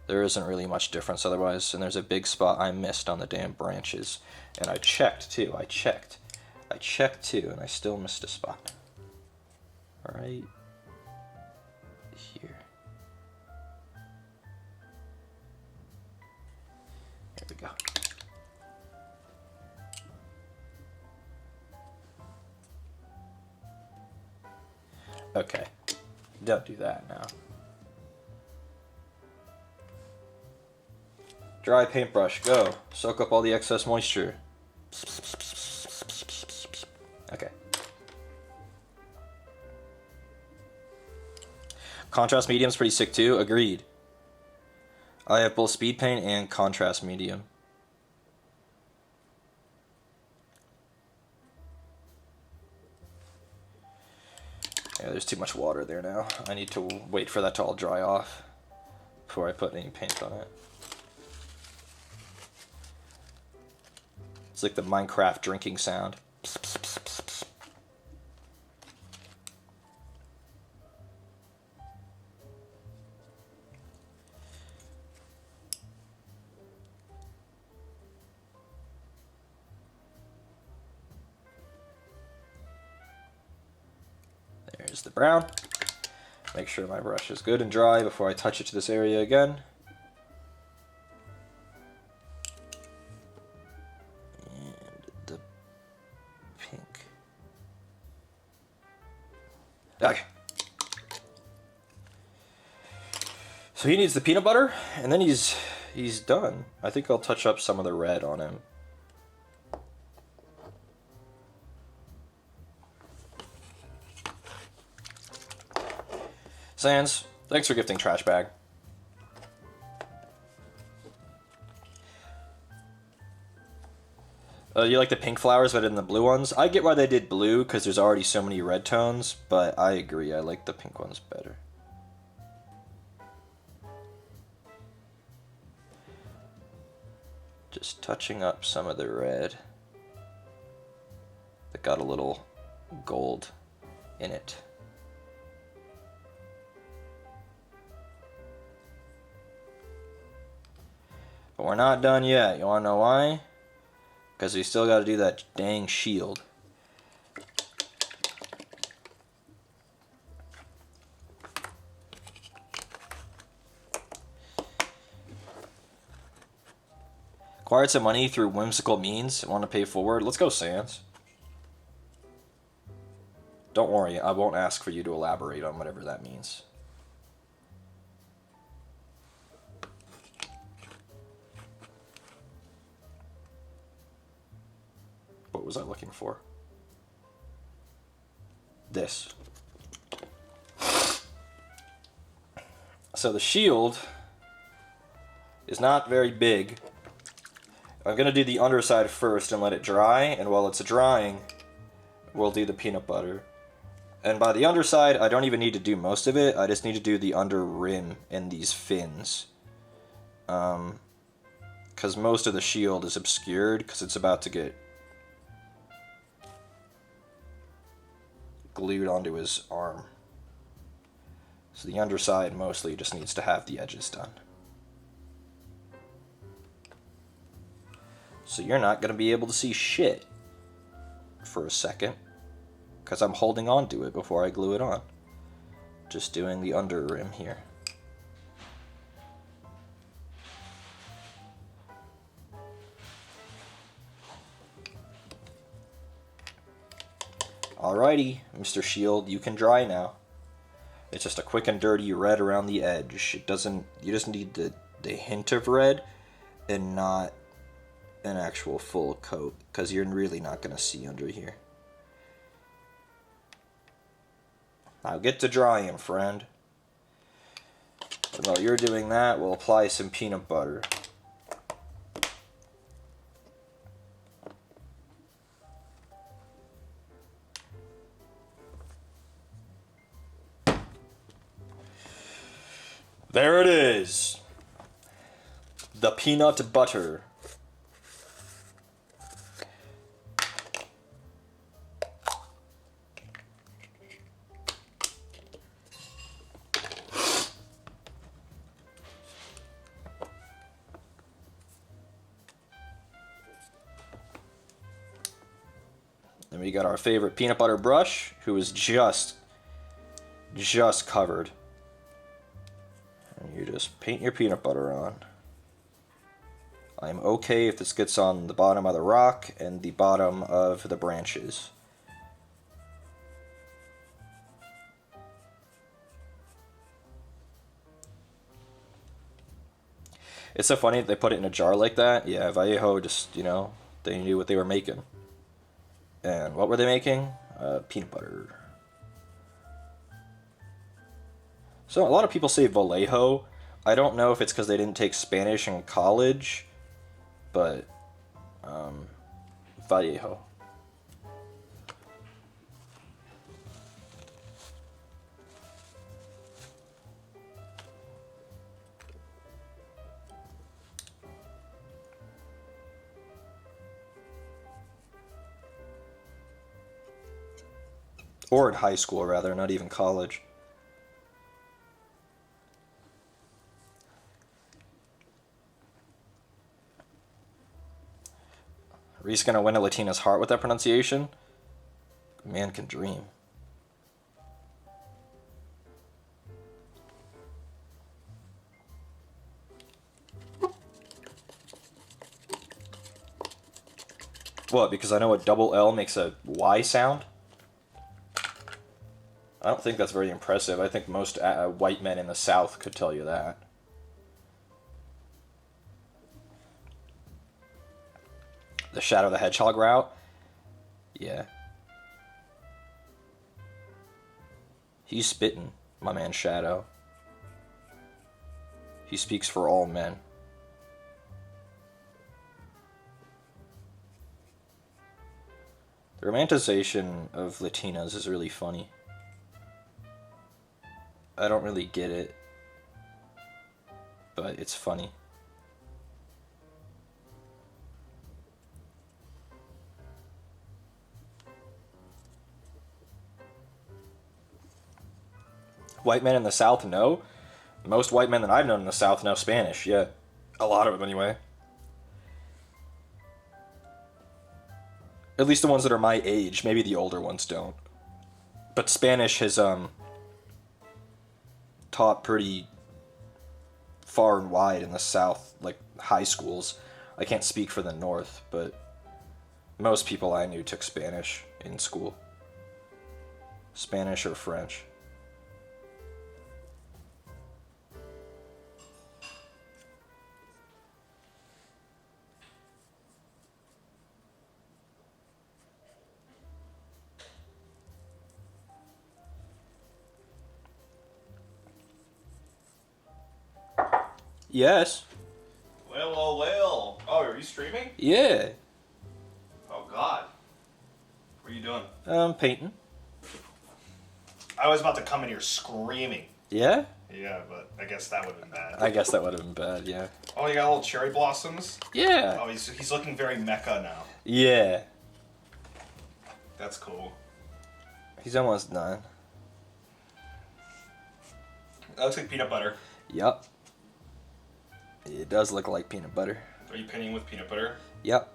There isn't really much difference otherwise, and there's a big spot I missed on the damn branches. And I checked too, I checked too, and I still missed a spot. Right here. There we go. Okay, don't do that now. Dry paintbrush, go. Soak up all the excess moisture. Okay. Contrast medium's pretty sick too, agreed. I have both speed paint and contrast medium. Yeah, there's too much water there now. I need to wait for that to all dry off before I put any paint on it. It's like the Minecraft drinking sound. is the brown. Make sure my brush is good and dry before I touch it to this area again. And the pink. Okay. So he needs the peanut butter, and then he's done. I think I'll touch up some of the red on him. Sans, thanks for gifting Trash Bag. You like the pink flowers better than the blue ones? I get why they did blue, because there's already so many red tones, but I agree, I like the pink ones better. Just touching up some of the red that got a little gold in it. But we're not done yet. You wanna know why? Because we still gotta do that dang shield. Acquired some money through whimsical means. Want to pay forward? Let's go, Sans. Don't worry, I won't ask for you to elaborate on whatever that means. What was I looking for? This. So the shield is not very big. I'm going to do the underside first and let it dry, and while it's drying, we'll do the peanut butter. And by the underside, I don't even need to do most of it, I just need to do the under rim and these fins. Because most of the shield is obscured, because it's about to get glued onto his arm. So the underside mostly just needs to have the edges done. So you're not going to be able to see shit for a second, because I'm holding on to it before I glue it on. Just doing the under rim here. Alrighty, Mr. Shield, you can dry now. It's just a quick and dirty red around the edge. It doesn't, you just need the hint of red and not an actual full coat, because you're really not going to see under here. Now get to drying, friend. And while you're doing that, we'll apply some peanut butter. There it is. The peanut butter. Then we got our favorite peanut butter brush, who is just covered. And you just paint your peanut butter on. I'm okay if this gets on the bottom of the rock and the bottom of the branches. It's so funny that they put it in a jar like that. Yeah, Vallejo just, you know, they knew what they were making. And what were they making? Peanut butter. So a lot of people say Vallejo. I don't know if it's because they didn't take Spanish in college, but Vallejo. Or in high school, rather, not even college. Reese gonna win a Latina's heart with that pronunciation? Man can dream. What, because I know a double L makes a Y sound? I don't think that's very impressive. I think most white men in the South could tell you that. The Shadow the Hedgehog route? Yeah. He's spittin', my man Shadow. He speaks for all men. The romanticization of Latinas is really funny. I don't really get it, but it's funny. White men in the South know? Most white men that I've known in the South know Spanish, yeah. A lot of them, anyway. At least the ones that are my age. Maybe the older ones don't. But Spanish has, taught pretty far and wide in the South, like high schools. I can't speak for the North, but most people I knew took Spanish in school. Spanish or French. Yes. Well, oh, well. Oh, are you streaming? Yeah. Oh, God. What are you doing? Painting. I was about to come in here screaming. Yeah? Yeah, but I guess that would have been bad. I guess that would have been bad, yeah. Oh, you got little cherry blossoms? Yeah. Oh, he's looking very mecha now. Yeah. That's cool. He's almost done. That looks like peanut butter. Yup. It does look like peanut butter. Are you painting with peanut butter? Yep.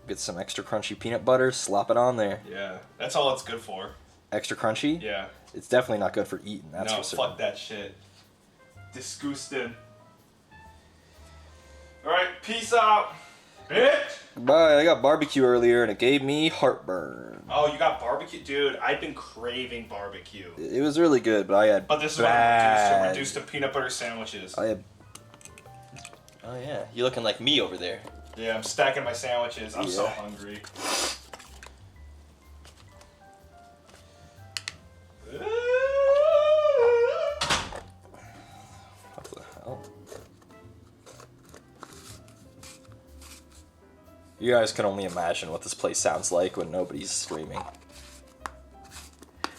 Get some extra crunchy peanut butter, slop it on there. Yeah. That's all it's good for. Extra crunchy? Yeah. It's definitely not good for eating, that's no, for certain. fuck that shit. Disgusting. Alright, peace out, bitch! Bye, I got barbecue earlier and it gave me heartburn. Oh, you got barbecue? Dude, I've been craving barbecue. It was really good, but I had But this is bad... what I'm reduced to peanut butter sandwiches. I had... Oh yeah, you're looking like me over there. Yeah, I'm stacking my sandwiches. I'm so Yeah. hungry. What the hell? You guys can only imagine what this place sounds like when nobody's screaming.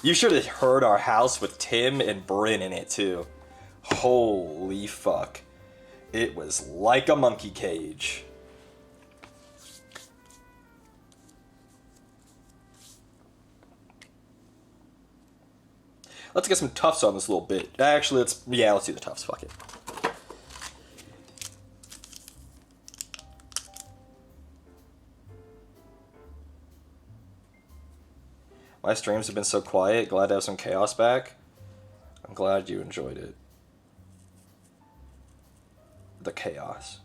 You should have heard our house with Tim and Bryn in it too. Holy fuck. It was like a monkey cage. Let's get some Tufts on this little bit. Actually, let's do the Tufts. Fuck it. My streams have been so quiet. Glad to have some chaos back. I'm glad you enjoyed it. The chaos.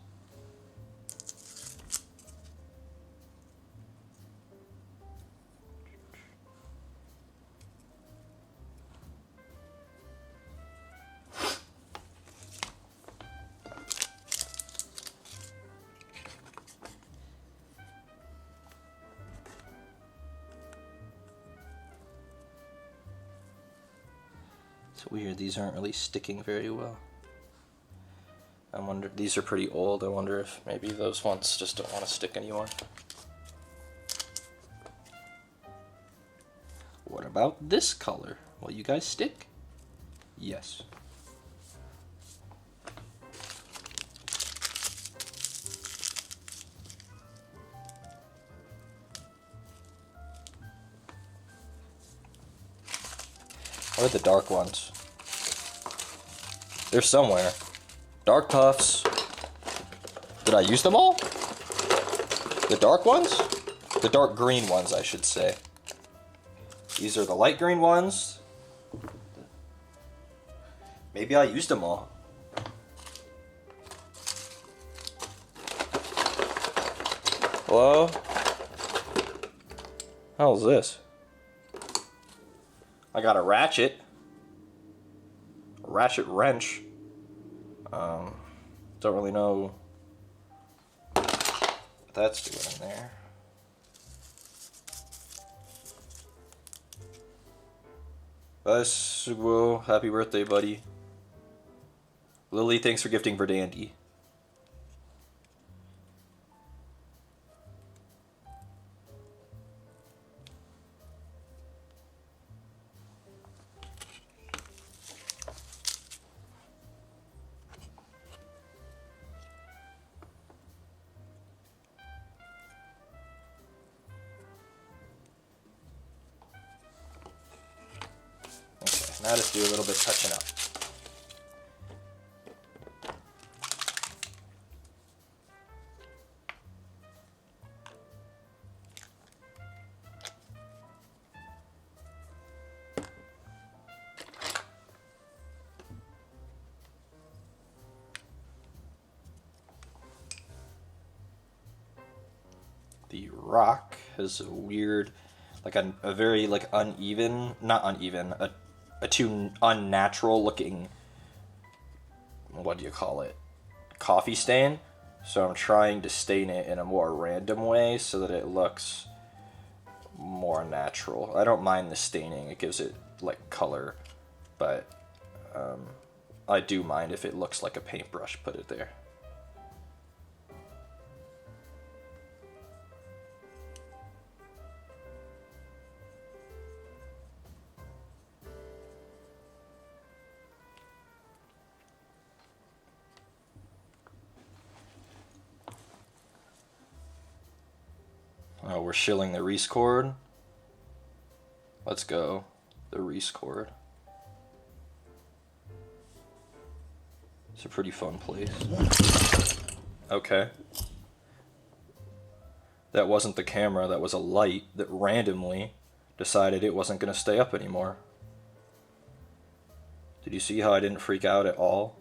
It's weird, these aren't really sticking very well. I wonder, these are pretty old, I wonder if maybe those ones just don't want to stick anymore. What about this color? Will you guys stick? Yes. What are the dark ones? They're somewhere. Dark Tufts. Did I use them all? The dark ones? The dark green ones, I should say. These are the light green ones. Maybe I used them all. Hello? How's this? I got a ratchet wrench. Don't really know what that's doing in there. Well, happy birthday, buddy. Lily, thanks for gifting Verdandy. Now just do a little bit touching up. The rock has a weird, like a very like uneven, not uneven, a too unnatural looking, what do you call it, coffee stain. So I'm trying to stain it in a more random way so that it looks more natural. I don't mind the staining, it gives it like color, but I do mind if it looks like a paintbrush put it there. Oh, we're shilling the Reese chord. Let's go. The Reese chord. It's a pretty fun place. Okay. That wasn't the camera, that was a light that randomly decided it wasn't going to stay up anymore. Did you see how I didn't freak out at all?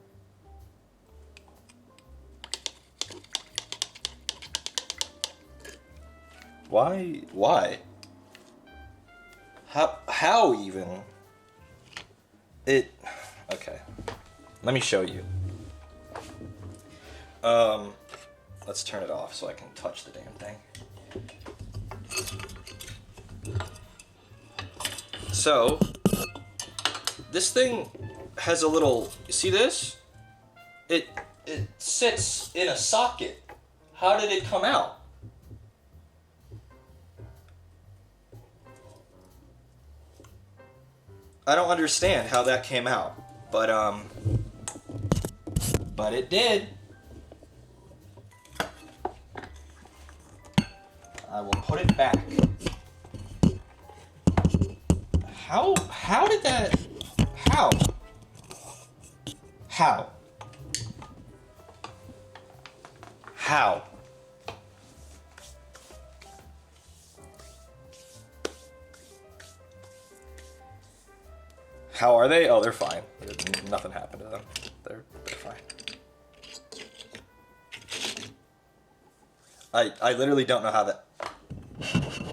Why? Why? How even? It... Okay. Let me show you. Let's turn it off so I can touch the damn thing. So, this thing has a little... You see this? It sits in a socket. How did it come out? I don't understand how that came out, but it did. I will put it back. How did that, how? How? How are they? Oh, they're fine. Nothing happened to them. They're fine. I literally don't know how that...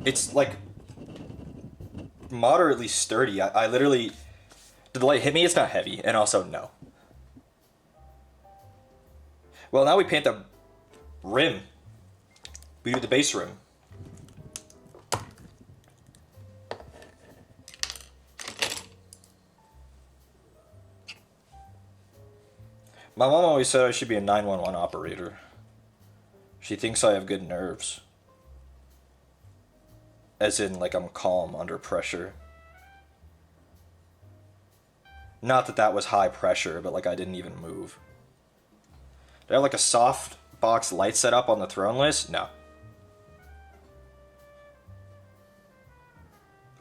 It's like moderately sturdy. I literally... Did the light hit me? It's not heavy. And also, no. Well, now we paint the rim. We do the base rim. My mom always said I should be a 911 operator. She thinks I have good nerves. As in, like, I'm calm under pressure. Not that that was high pressure, but, like, I didn't even move. Did I have, like, a soft box light set up on the throne list? No.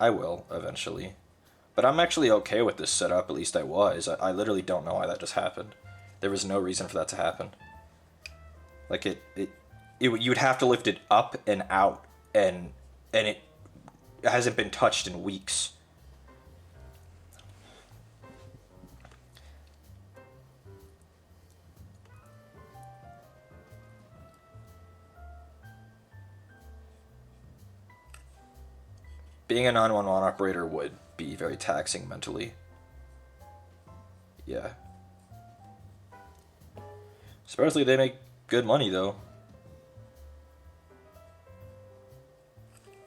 I will, eventually. But I'm actually okay with this setup, at least I was. I literally don't know why that just happened. There was no reason for that to happen. Like, you would have to lift it up and out, and it hasn't been touched in weeks. being a 911 operator would be very taxing mentally. Yeah. Supposedly they make good money, though.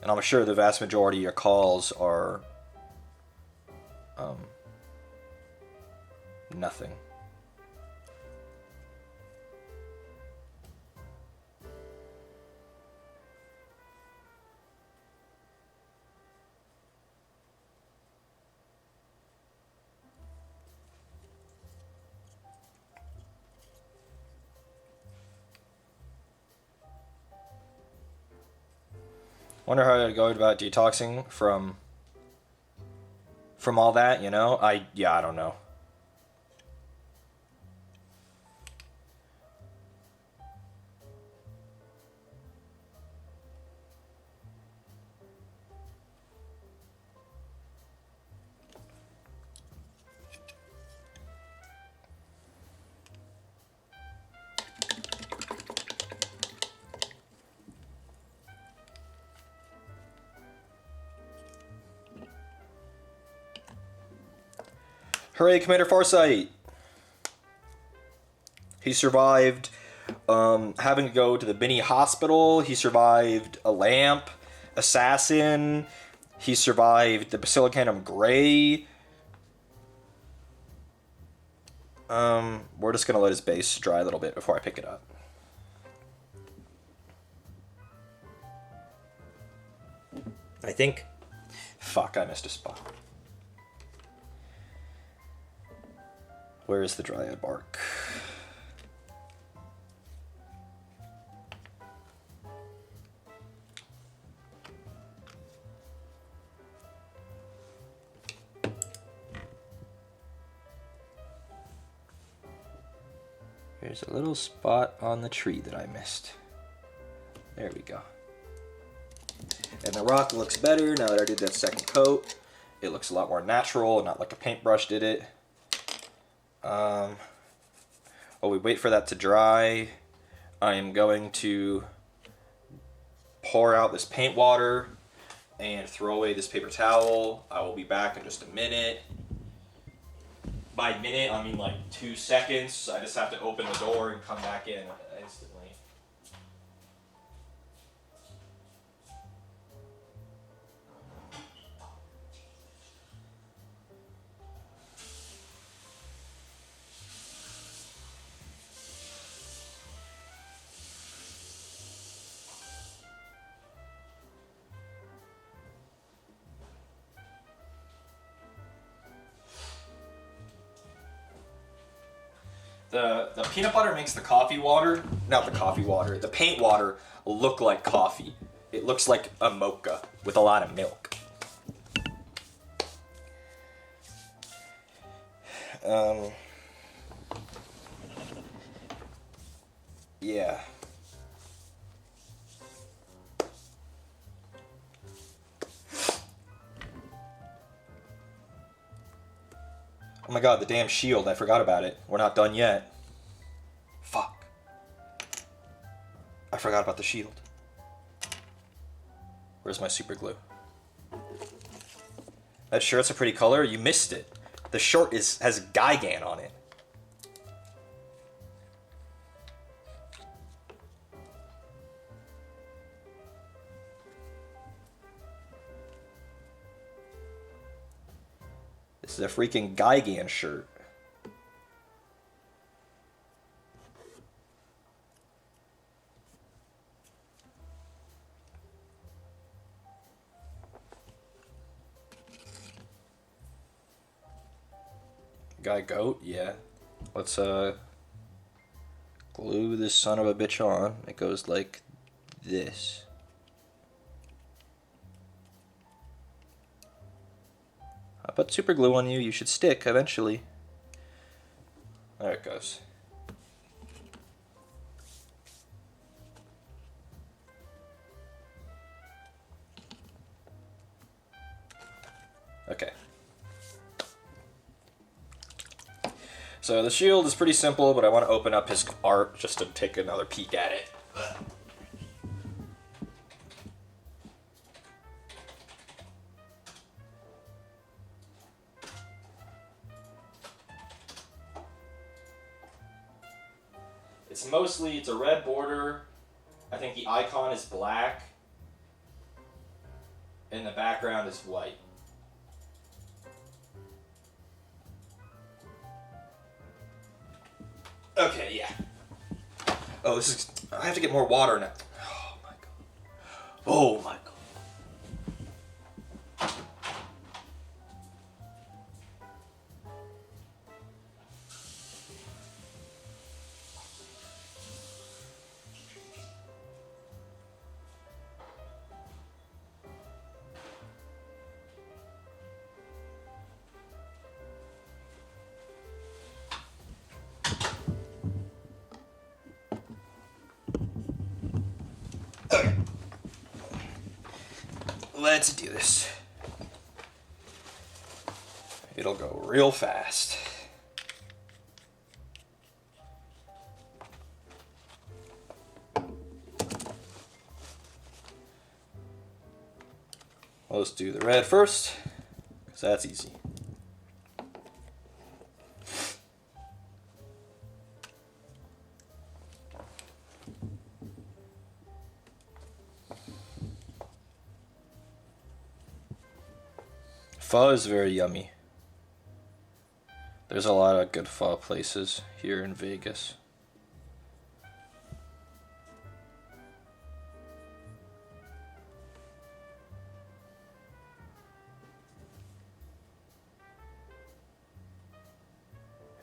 And I'm sure the vast majority of your calls are nothing. Wonder how I'd go about detoxing from all that, you know? I don't know. Hooray, Commander Farsight! He survived having to go to the Binny Hospital. He survived a lamp, assassin. He survived the Basilicanum Grey. We're just gonna let his base dry a little bit before I pick it up. I think... Fuck, I missed a spot. Where is the dryad bark? There's a little spot on the tree that I missed. There we go. And the rock looks better now that I did that second coat. It looks a lot more natural, not like a paintbrush did it. While we wait for that to dry, I am going to pour out this paint water and throw away this paper towel. I will be back in just a minute. By minute, I mean like 2 seconds. I just have to open the door and come back in instantly. The peanut butter makes the coffee water, not the coffee water, the paint water look like coffee. It looks like a mocha with a lot of milk. Yeah. Oh my god, the damn shield. I forgot about it. We're not done yet. Fuck. I forgot about the shield. Where's my super glue? That shirt's a pretty color. You missed it. The shirt has Gigan on it. This is a freaking Gigan shirt. Guy goat, yeah. Let's glue this son of a bitch on. It goes like this. I put super glue on you, you should stick eventually. There it goes. Okay. So the shield is pretty simple, but I want to open up his art just to take another peek at it. It's a red border. I think the icon is black. And the background is white. Okay, yeah. Oh, this is... I have to get more water now. Oh, my God. Oh, my God. Okay. Let's do this. It'll go real fast. Let's do the red first, because that's easy. Pho is very yummy. There's a lot of good pho places here in Vegas.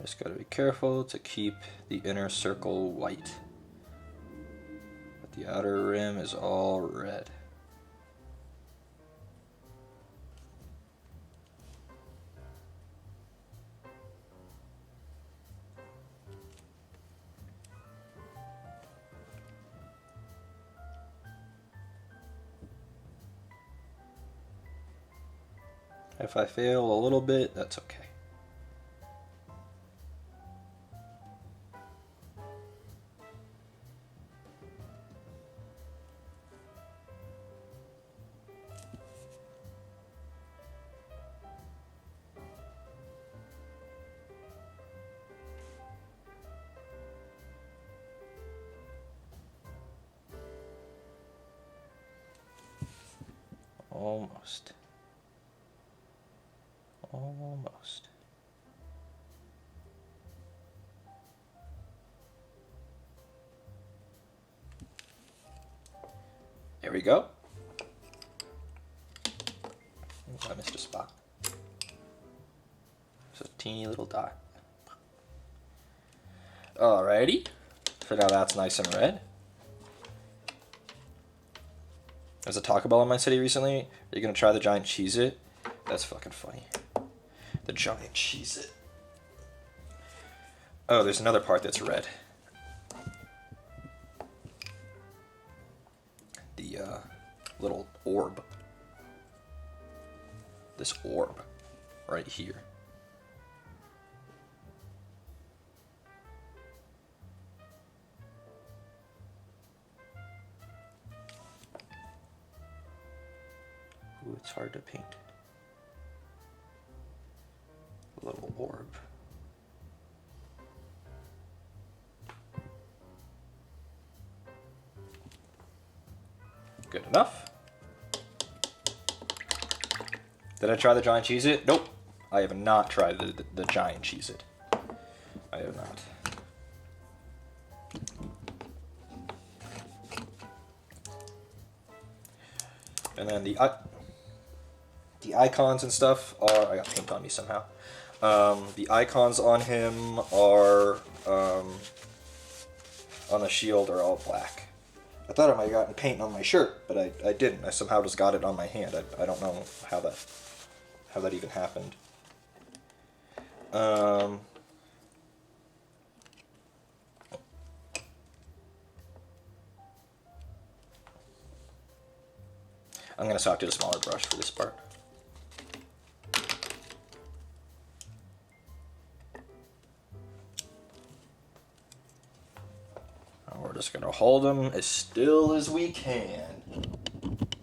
Just gotta be careful to keep the inner circle white. But the outer rim is all red. If I fail a little bit, that's okay. Almost. Almost. There we go. Oh, I missed a spot. It's a teeny little dot. Alrighty. So now that's nice and red. There's a Taco Bell in my city recently. Are you gonna try the giant Cheez-It? That's fucking funny. The giant Cheez-It. Oh, there's another part that's red. The little orb. This orb right here. Ooh, it's hard to paint. Little orb. Good enough. Did I try the giant Cheez-It? Nope. I have not tried the giant Cheez-It. I have not. And then the icons and stuff are... I got paint on me somehow. The icons on him are... on the shield are all black. I thought I might have gotten paint on my shirt, but I didn't. I somehow just got it on my hand. I don't know how that even happened. I'm going to swap to a smaller brush for this part. We're just going to hold them as still as we can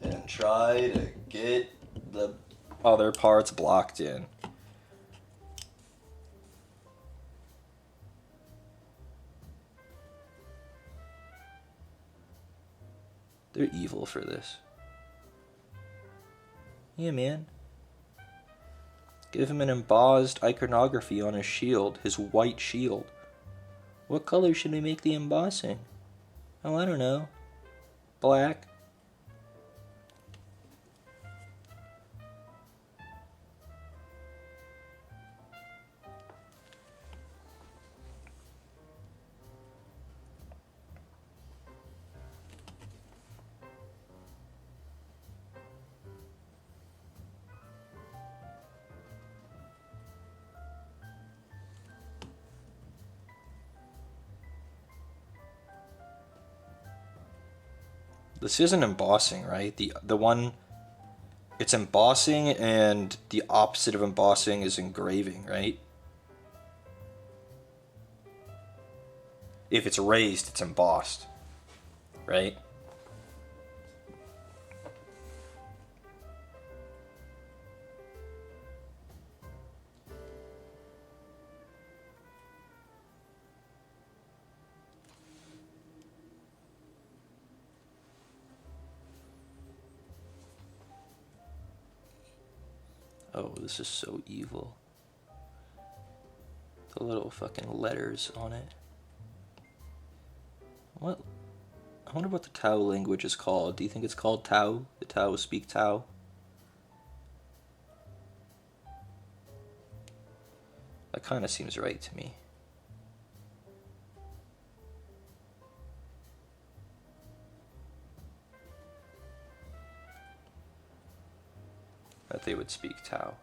and try to get the other parts blocked in. They're evil for this. Yeah, man. Give him an embossed iconography on his shield, his white shield. What color should we make the embossing? Oh, I don't know. Black. This isn't embossing, right? The one, it's embossing, and the opposite of embossing is engraving, right? If it's raised, it's embossed, right? Oh, this is so evil. The little fucking letters on it. What? I wonder what the Tau language is called. Do you think it's called Tau? The Tau speak Tau? That kind of seems right to me. That they would speak Tau.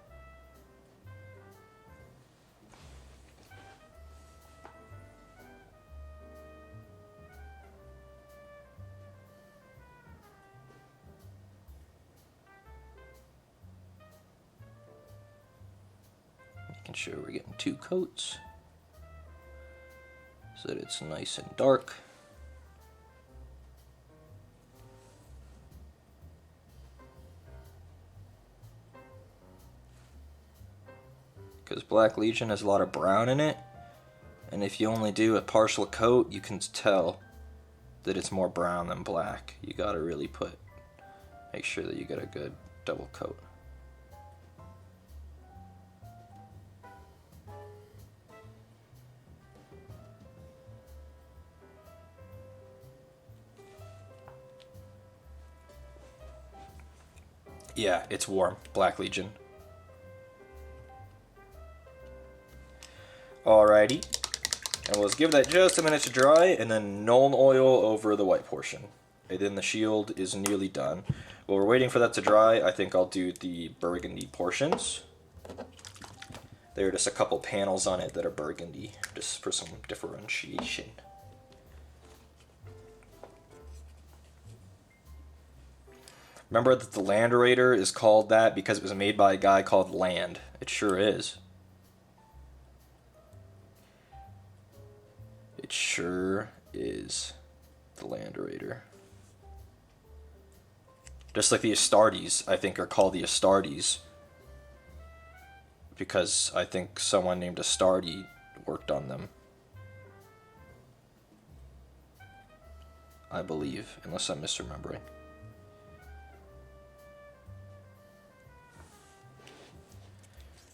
Making sure we're getting 2 coats so that it's nice and dark. Because Black Legion has a lot of brown in it, and if you only do a partial coat, you can tell that it's more brown than black. You gotta really make sure that you get a good double coat. Yeah, it's warm. Black Legion. Alrighty. And let's give that just a minute to dry, and then Nuln Oil over the white portion. And then the shield is nearly done. While we're waiting for that to dry, I think I'll do the burgundy portions. There are just a couple panels on it that are burgundy, just for some differentiation. Remember that the Land Raider is called that because it was made by a guy called Land. It sure is. It sure is the Land Raider. Just like the Astartes, I think, are called the Astartes because I think someone named Astarte worked on them. I believe, unless I'm misremembering.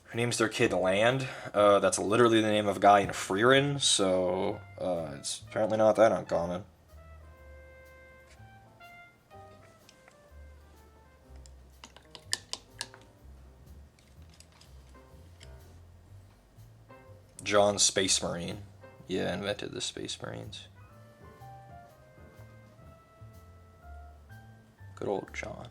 Who names their kid Land? That's literally the name of a guy in Freerin, so it's apparently not that uncommon. John Space Marine. Yeah, invented the Space Marines. Good old John.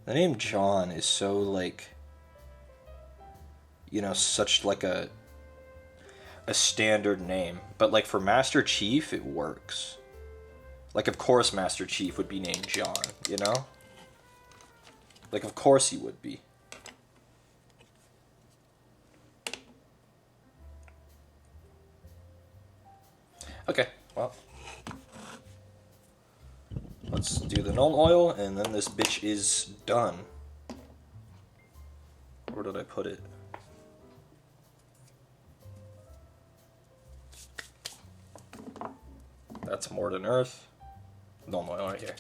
The name John is so, like, you know, such like a standard name. But, like, for Master Chief, it works. Like, of course Master Chief would be named John, you know? Like, of course he would be. Okay, well. Let's do the null oil, and then this bitch is done. Where did I put it? That's more than earth. Null oil right here.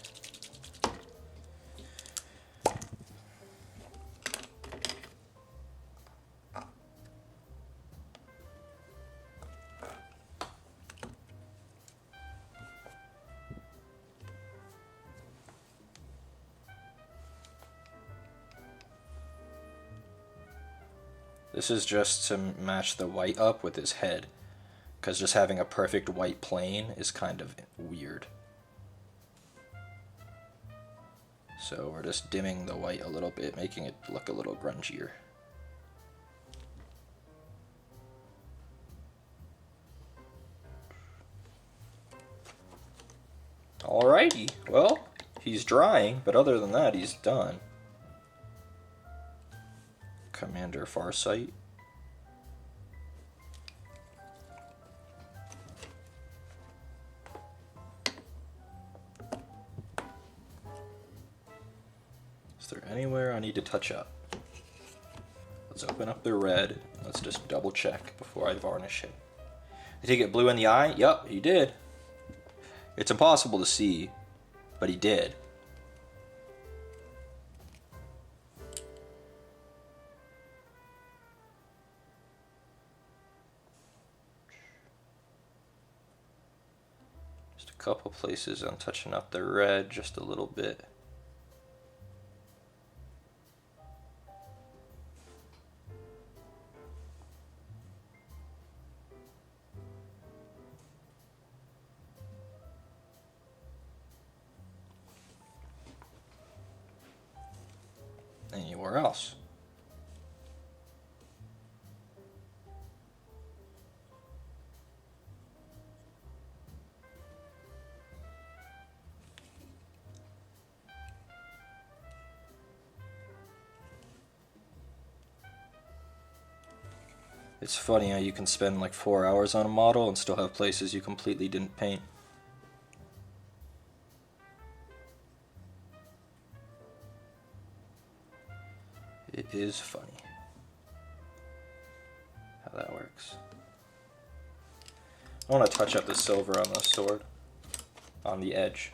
This is just to match the white up with his head, because just having a perfect white plane is kind of weird. So we're just dimming the white a little bit, making it look a little grungier. Alrighty, well, he's drying, but other than that, he's done. Commander Farsight. Is there anywhere I need to touch up? Let's open up the red. Let's just double check before I varnish him. Did he get blue in the eye? Yup, he did. It's impossible to see, but he did. Just a couple places I'm touching up the red just a little bit. Anywhere else. It's funny how you can spend like 4 hours on a model and still have places you completely didn't paint. It is funny how that works. I want to touch up the silver on the sword, on the edge.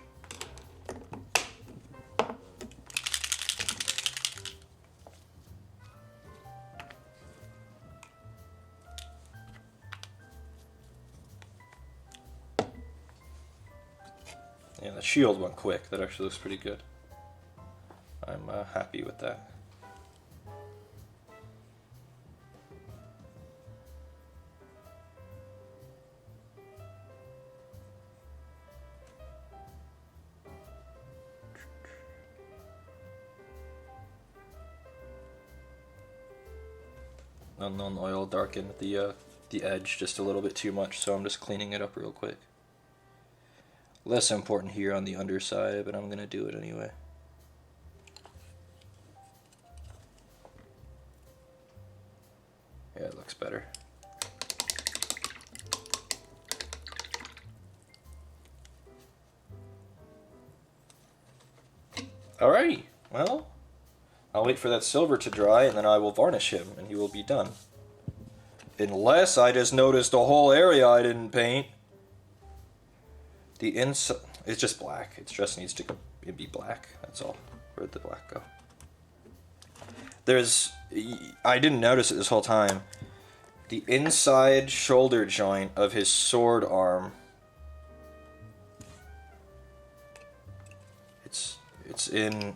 Yeah, the shield went quick. That actually looks pretty good. I'm happy with that. Unknown oil darkened the edge just a little bit too much, so I'm just cleaning it up real quick. Less important here on the underside, but I'm gonna do it anyway. Yeah, it looks better. Alrighty, well, I'll wait for that silver to dry, and then I will varnish him, and he will be done. Unless I just noticed a whole area I didn't paint. The inside, it's just black. It just needs to be black, that's all. Where'd the black go? I didn't notice it this whole time. The inside shoulder joint of his sword arm. It's in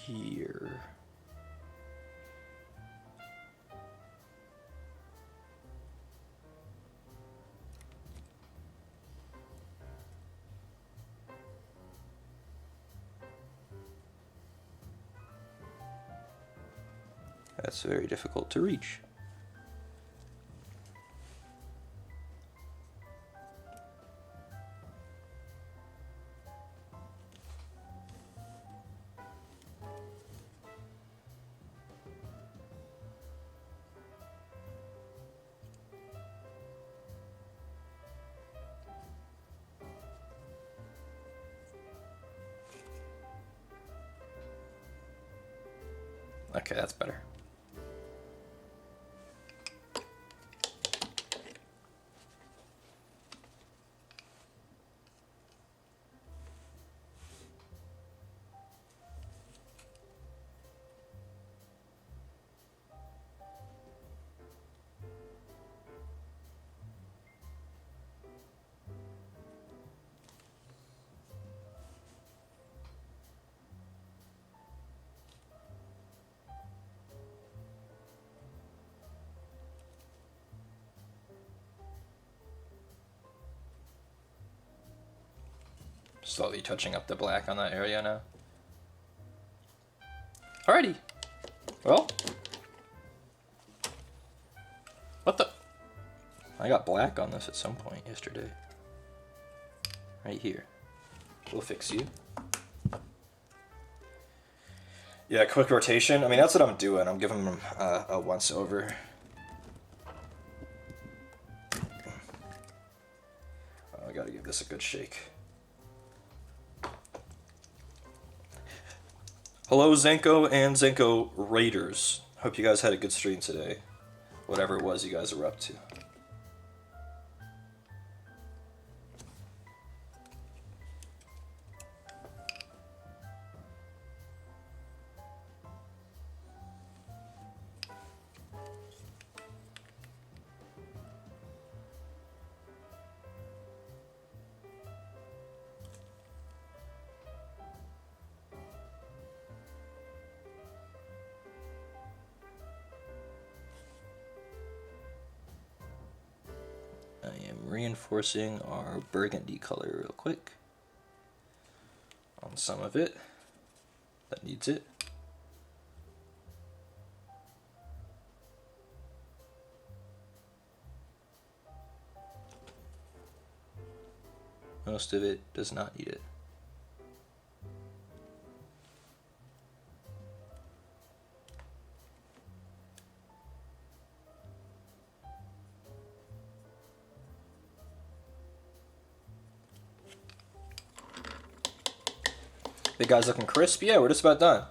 here. That's very difficult to reach. Okay, that's better. Slowly touching up the black on that area now. Alrighty. Well. What the? I got black on this at some point yesterday. Right here. We'll fix you. Yeah, quick rotation. I mean, that's what I'm doing. I'm giving them a once over. I gotta give this a good shake. Hello, Zenko and Zenko Raiders. Hope you guys had a good stream today. Whatever it was you guys were up to. I am reinforcing our burgundy color real quick on some of it that needs it. Most of it does not need it. Big guy's looking crisp. Yeah, we're just about done.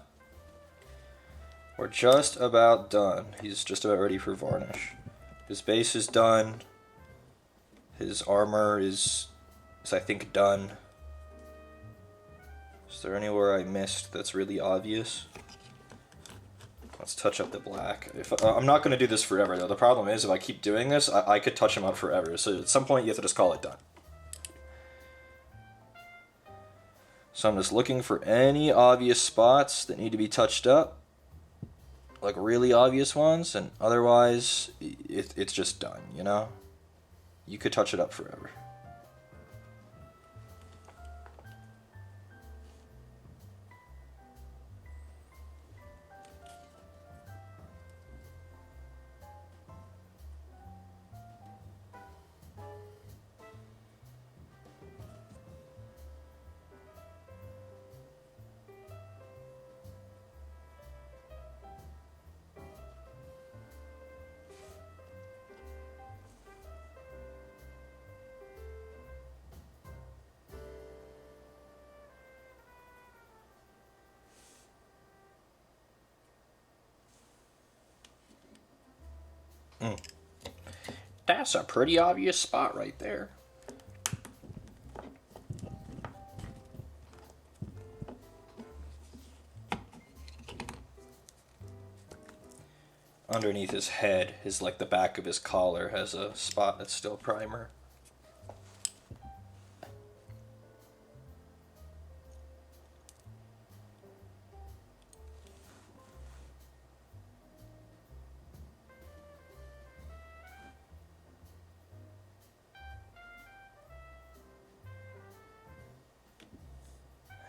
We're just about done. He's just about ready for varnish. His base is done. His armor is I think, done. Is there anywhere I missed that's really obvious? Let's touch up the black. I'm not going to do this forever, though. The problem is, if I keep doing this, I could touch him up forever. So at some point, you have to just call it done. So I'm just looking for any obvious spots that need to be touched up. Like really obvious ones, and otherwise, it's just done, you know? You could touch it up forever. That's a pretty obvious spot right there. Underneath his head, like the back of his collar has a spot that's still primer.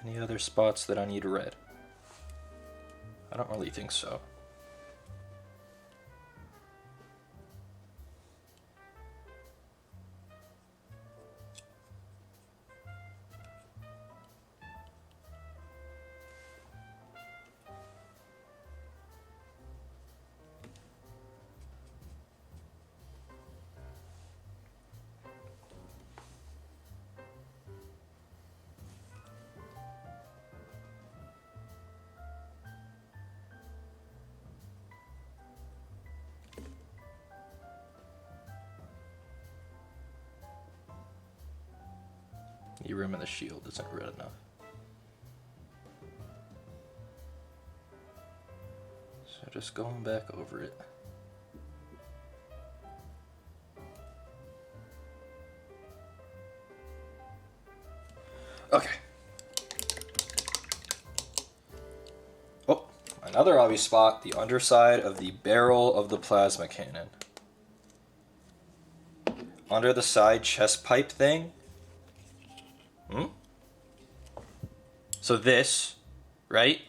Any other spots that I need red? I don't really think so. The rim of the shield isn't red enough. So just going back over it. Okay. Oh, another obvious spot, the underside of the barrel of the plasma cannon. Under the side chest pipe thing. So this, right?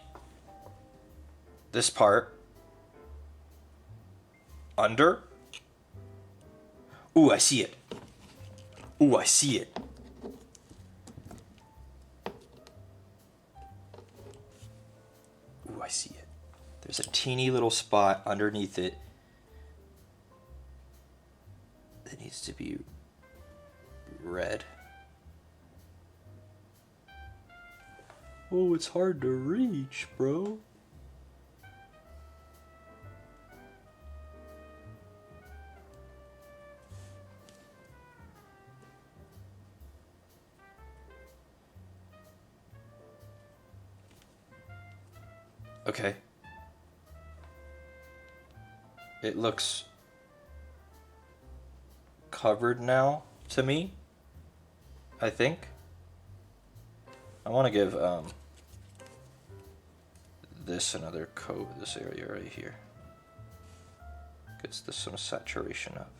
This part. Under. Ooh, I see it. Ooh, I see it. Ooh, I see it. There's a teeny little spot underneath it that needs to be red. Oh, it's hard to reach, bro. Okay. It looks covered now to me, I think. I want to give this another coat, this area right here. Gets this some saturation up.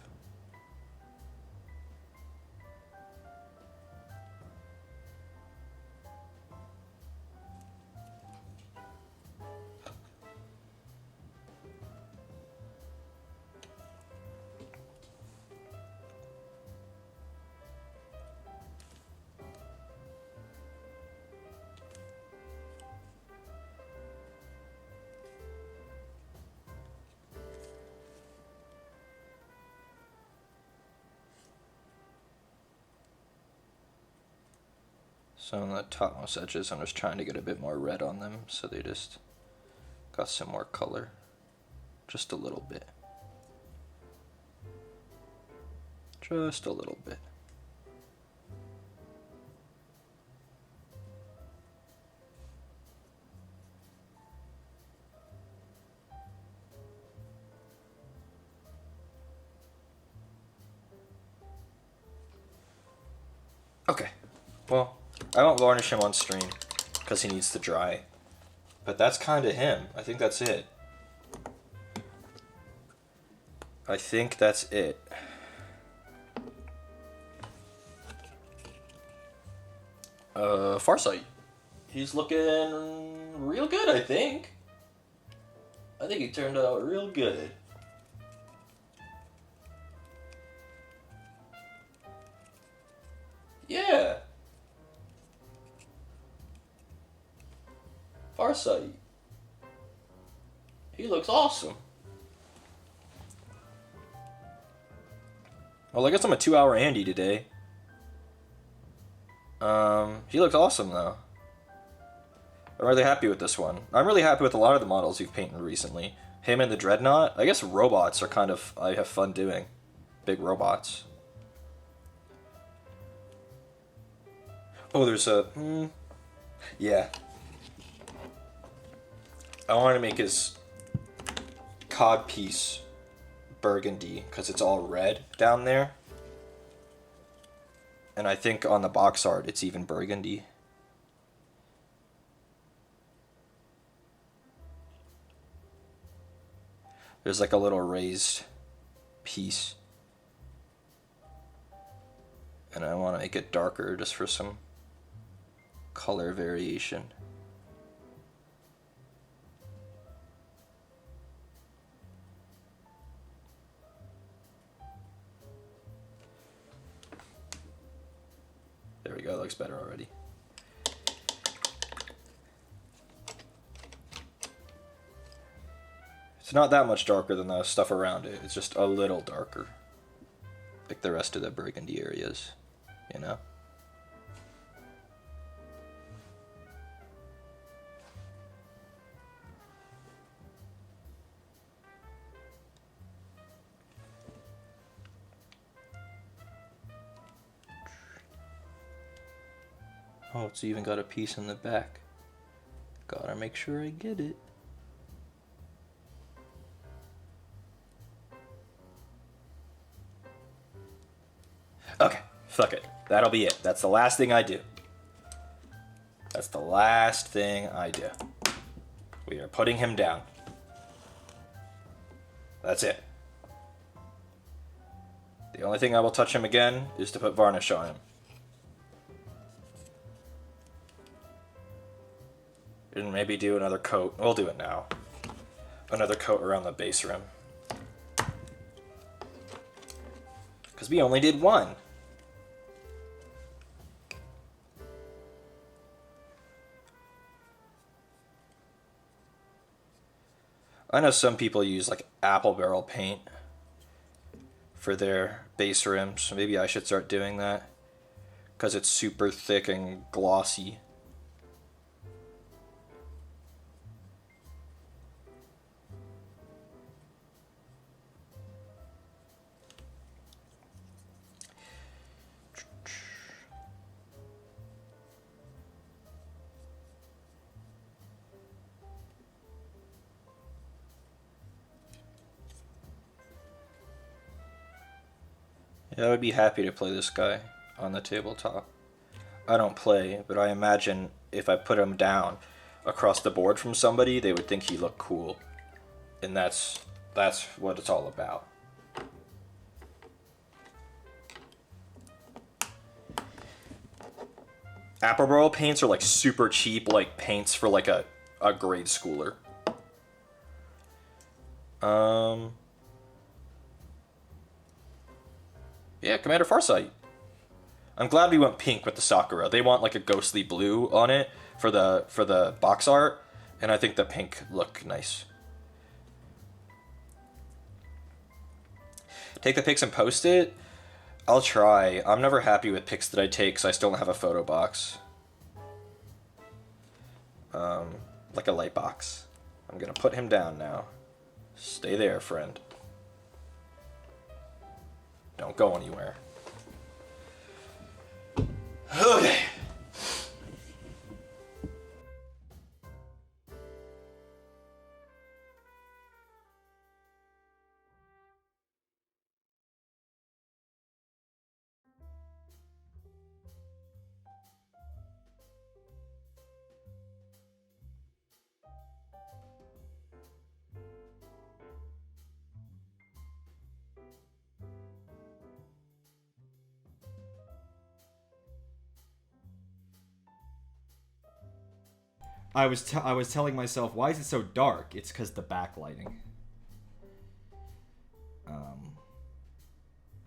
So on the topmost edges, I'm just trying to get a bit more red on them, so they just got some more color. Just a little bit. Just a little bit. Okay, well, I won't varnish him on stream because he needs to dry. But that's kind of him. I think that's it. I think that's it. Farsight. He's looking real good, I think. I think he turned out real good. Yeah. Farsight. He looks awesome. Well, I guess I'm a 2-hour Andy today. He looks awesome though. I'm really happy with this one. I'm really happy with a lot of the models you've painted recently. Him and the Dreadnought. I guess robots are kind of, I have fun doing. Big robots. Oh, there's a... yeah. I want to make his codpiece burgundy, because it's all red down there. And I think on the box art, it's even burgundy. There's like a little raised piece. And I want to make it darker just for some color variation. There we go, it looks better already. It's not that much darker than the stuff around it, it's just a little darker. Like the rest of the burgundy areas, you know? Oh, it's even got a piece in the back. Gotta make sure I get it. Okay, fuck it. That'll be it. That's the last thing I do. That's the last thing I do. We are putting him down. That's it. The only thing I will touch him again is to put varnish on him. And maybe do another coat. We'll do it now. Another coat around the base rim. Because we only did one. I know some people use like apple barrel paint for their base rims. So maybe I should start doing that. Because it's super thick and glossy. Yeah, I would be happy to play this guy on the tabletop. I don't play, but I imagine if I put him down across the board from somebody, they would think he looked cool. And that's what it's all about. Apple barrel paints are like super cheap, like paints for like a grade schooler. Yeah, Commander Farsight. I'm glad we went pink with the Sakura. They want like a ghostly blue on it for the box art, and I think the pink look nice. Take the pics and post it? I'll try. I'm never happy with pics that I take because I still don't have a photo box. Like a light box. I'm gonna put him down now. Stay there, friend. Don't go anywhere. Okay. I was telling myself, why is it so dark? It's because the backlighting.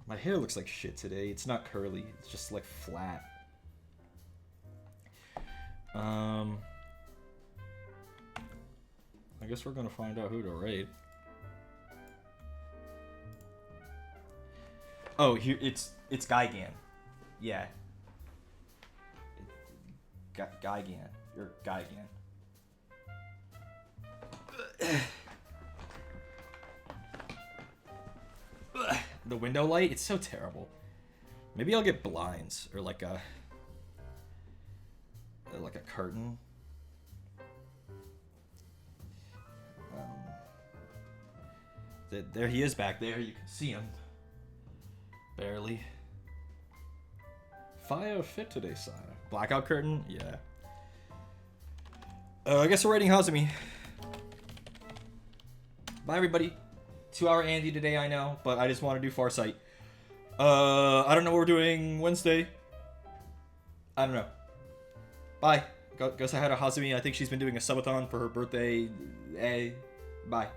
My hair looks like shit today. It's not curly. It's just like flat. I guess we're gonna find out who to raid. Oh, here it's Gigan. Yeah. Gigan. You're Gigan. The window light, it's so terrible. Maybe I'll get blinds or like a curtain. There he is back there. You can see him. Barely. Fire fit today, sire. Blackout curtain? Yeah. I guess we're raiding Hazumi. Bye, everybody. 2-hour Andy today, I know, but I just want to do Farsight. I don't know what we're doing Wednesday. I don't know. Bye. Go say hi to Hazumi. I think she's been doing a subathon for her birthday. Bye.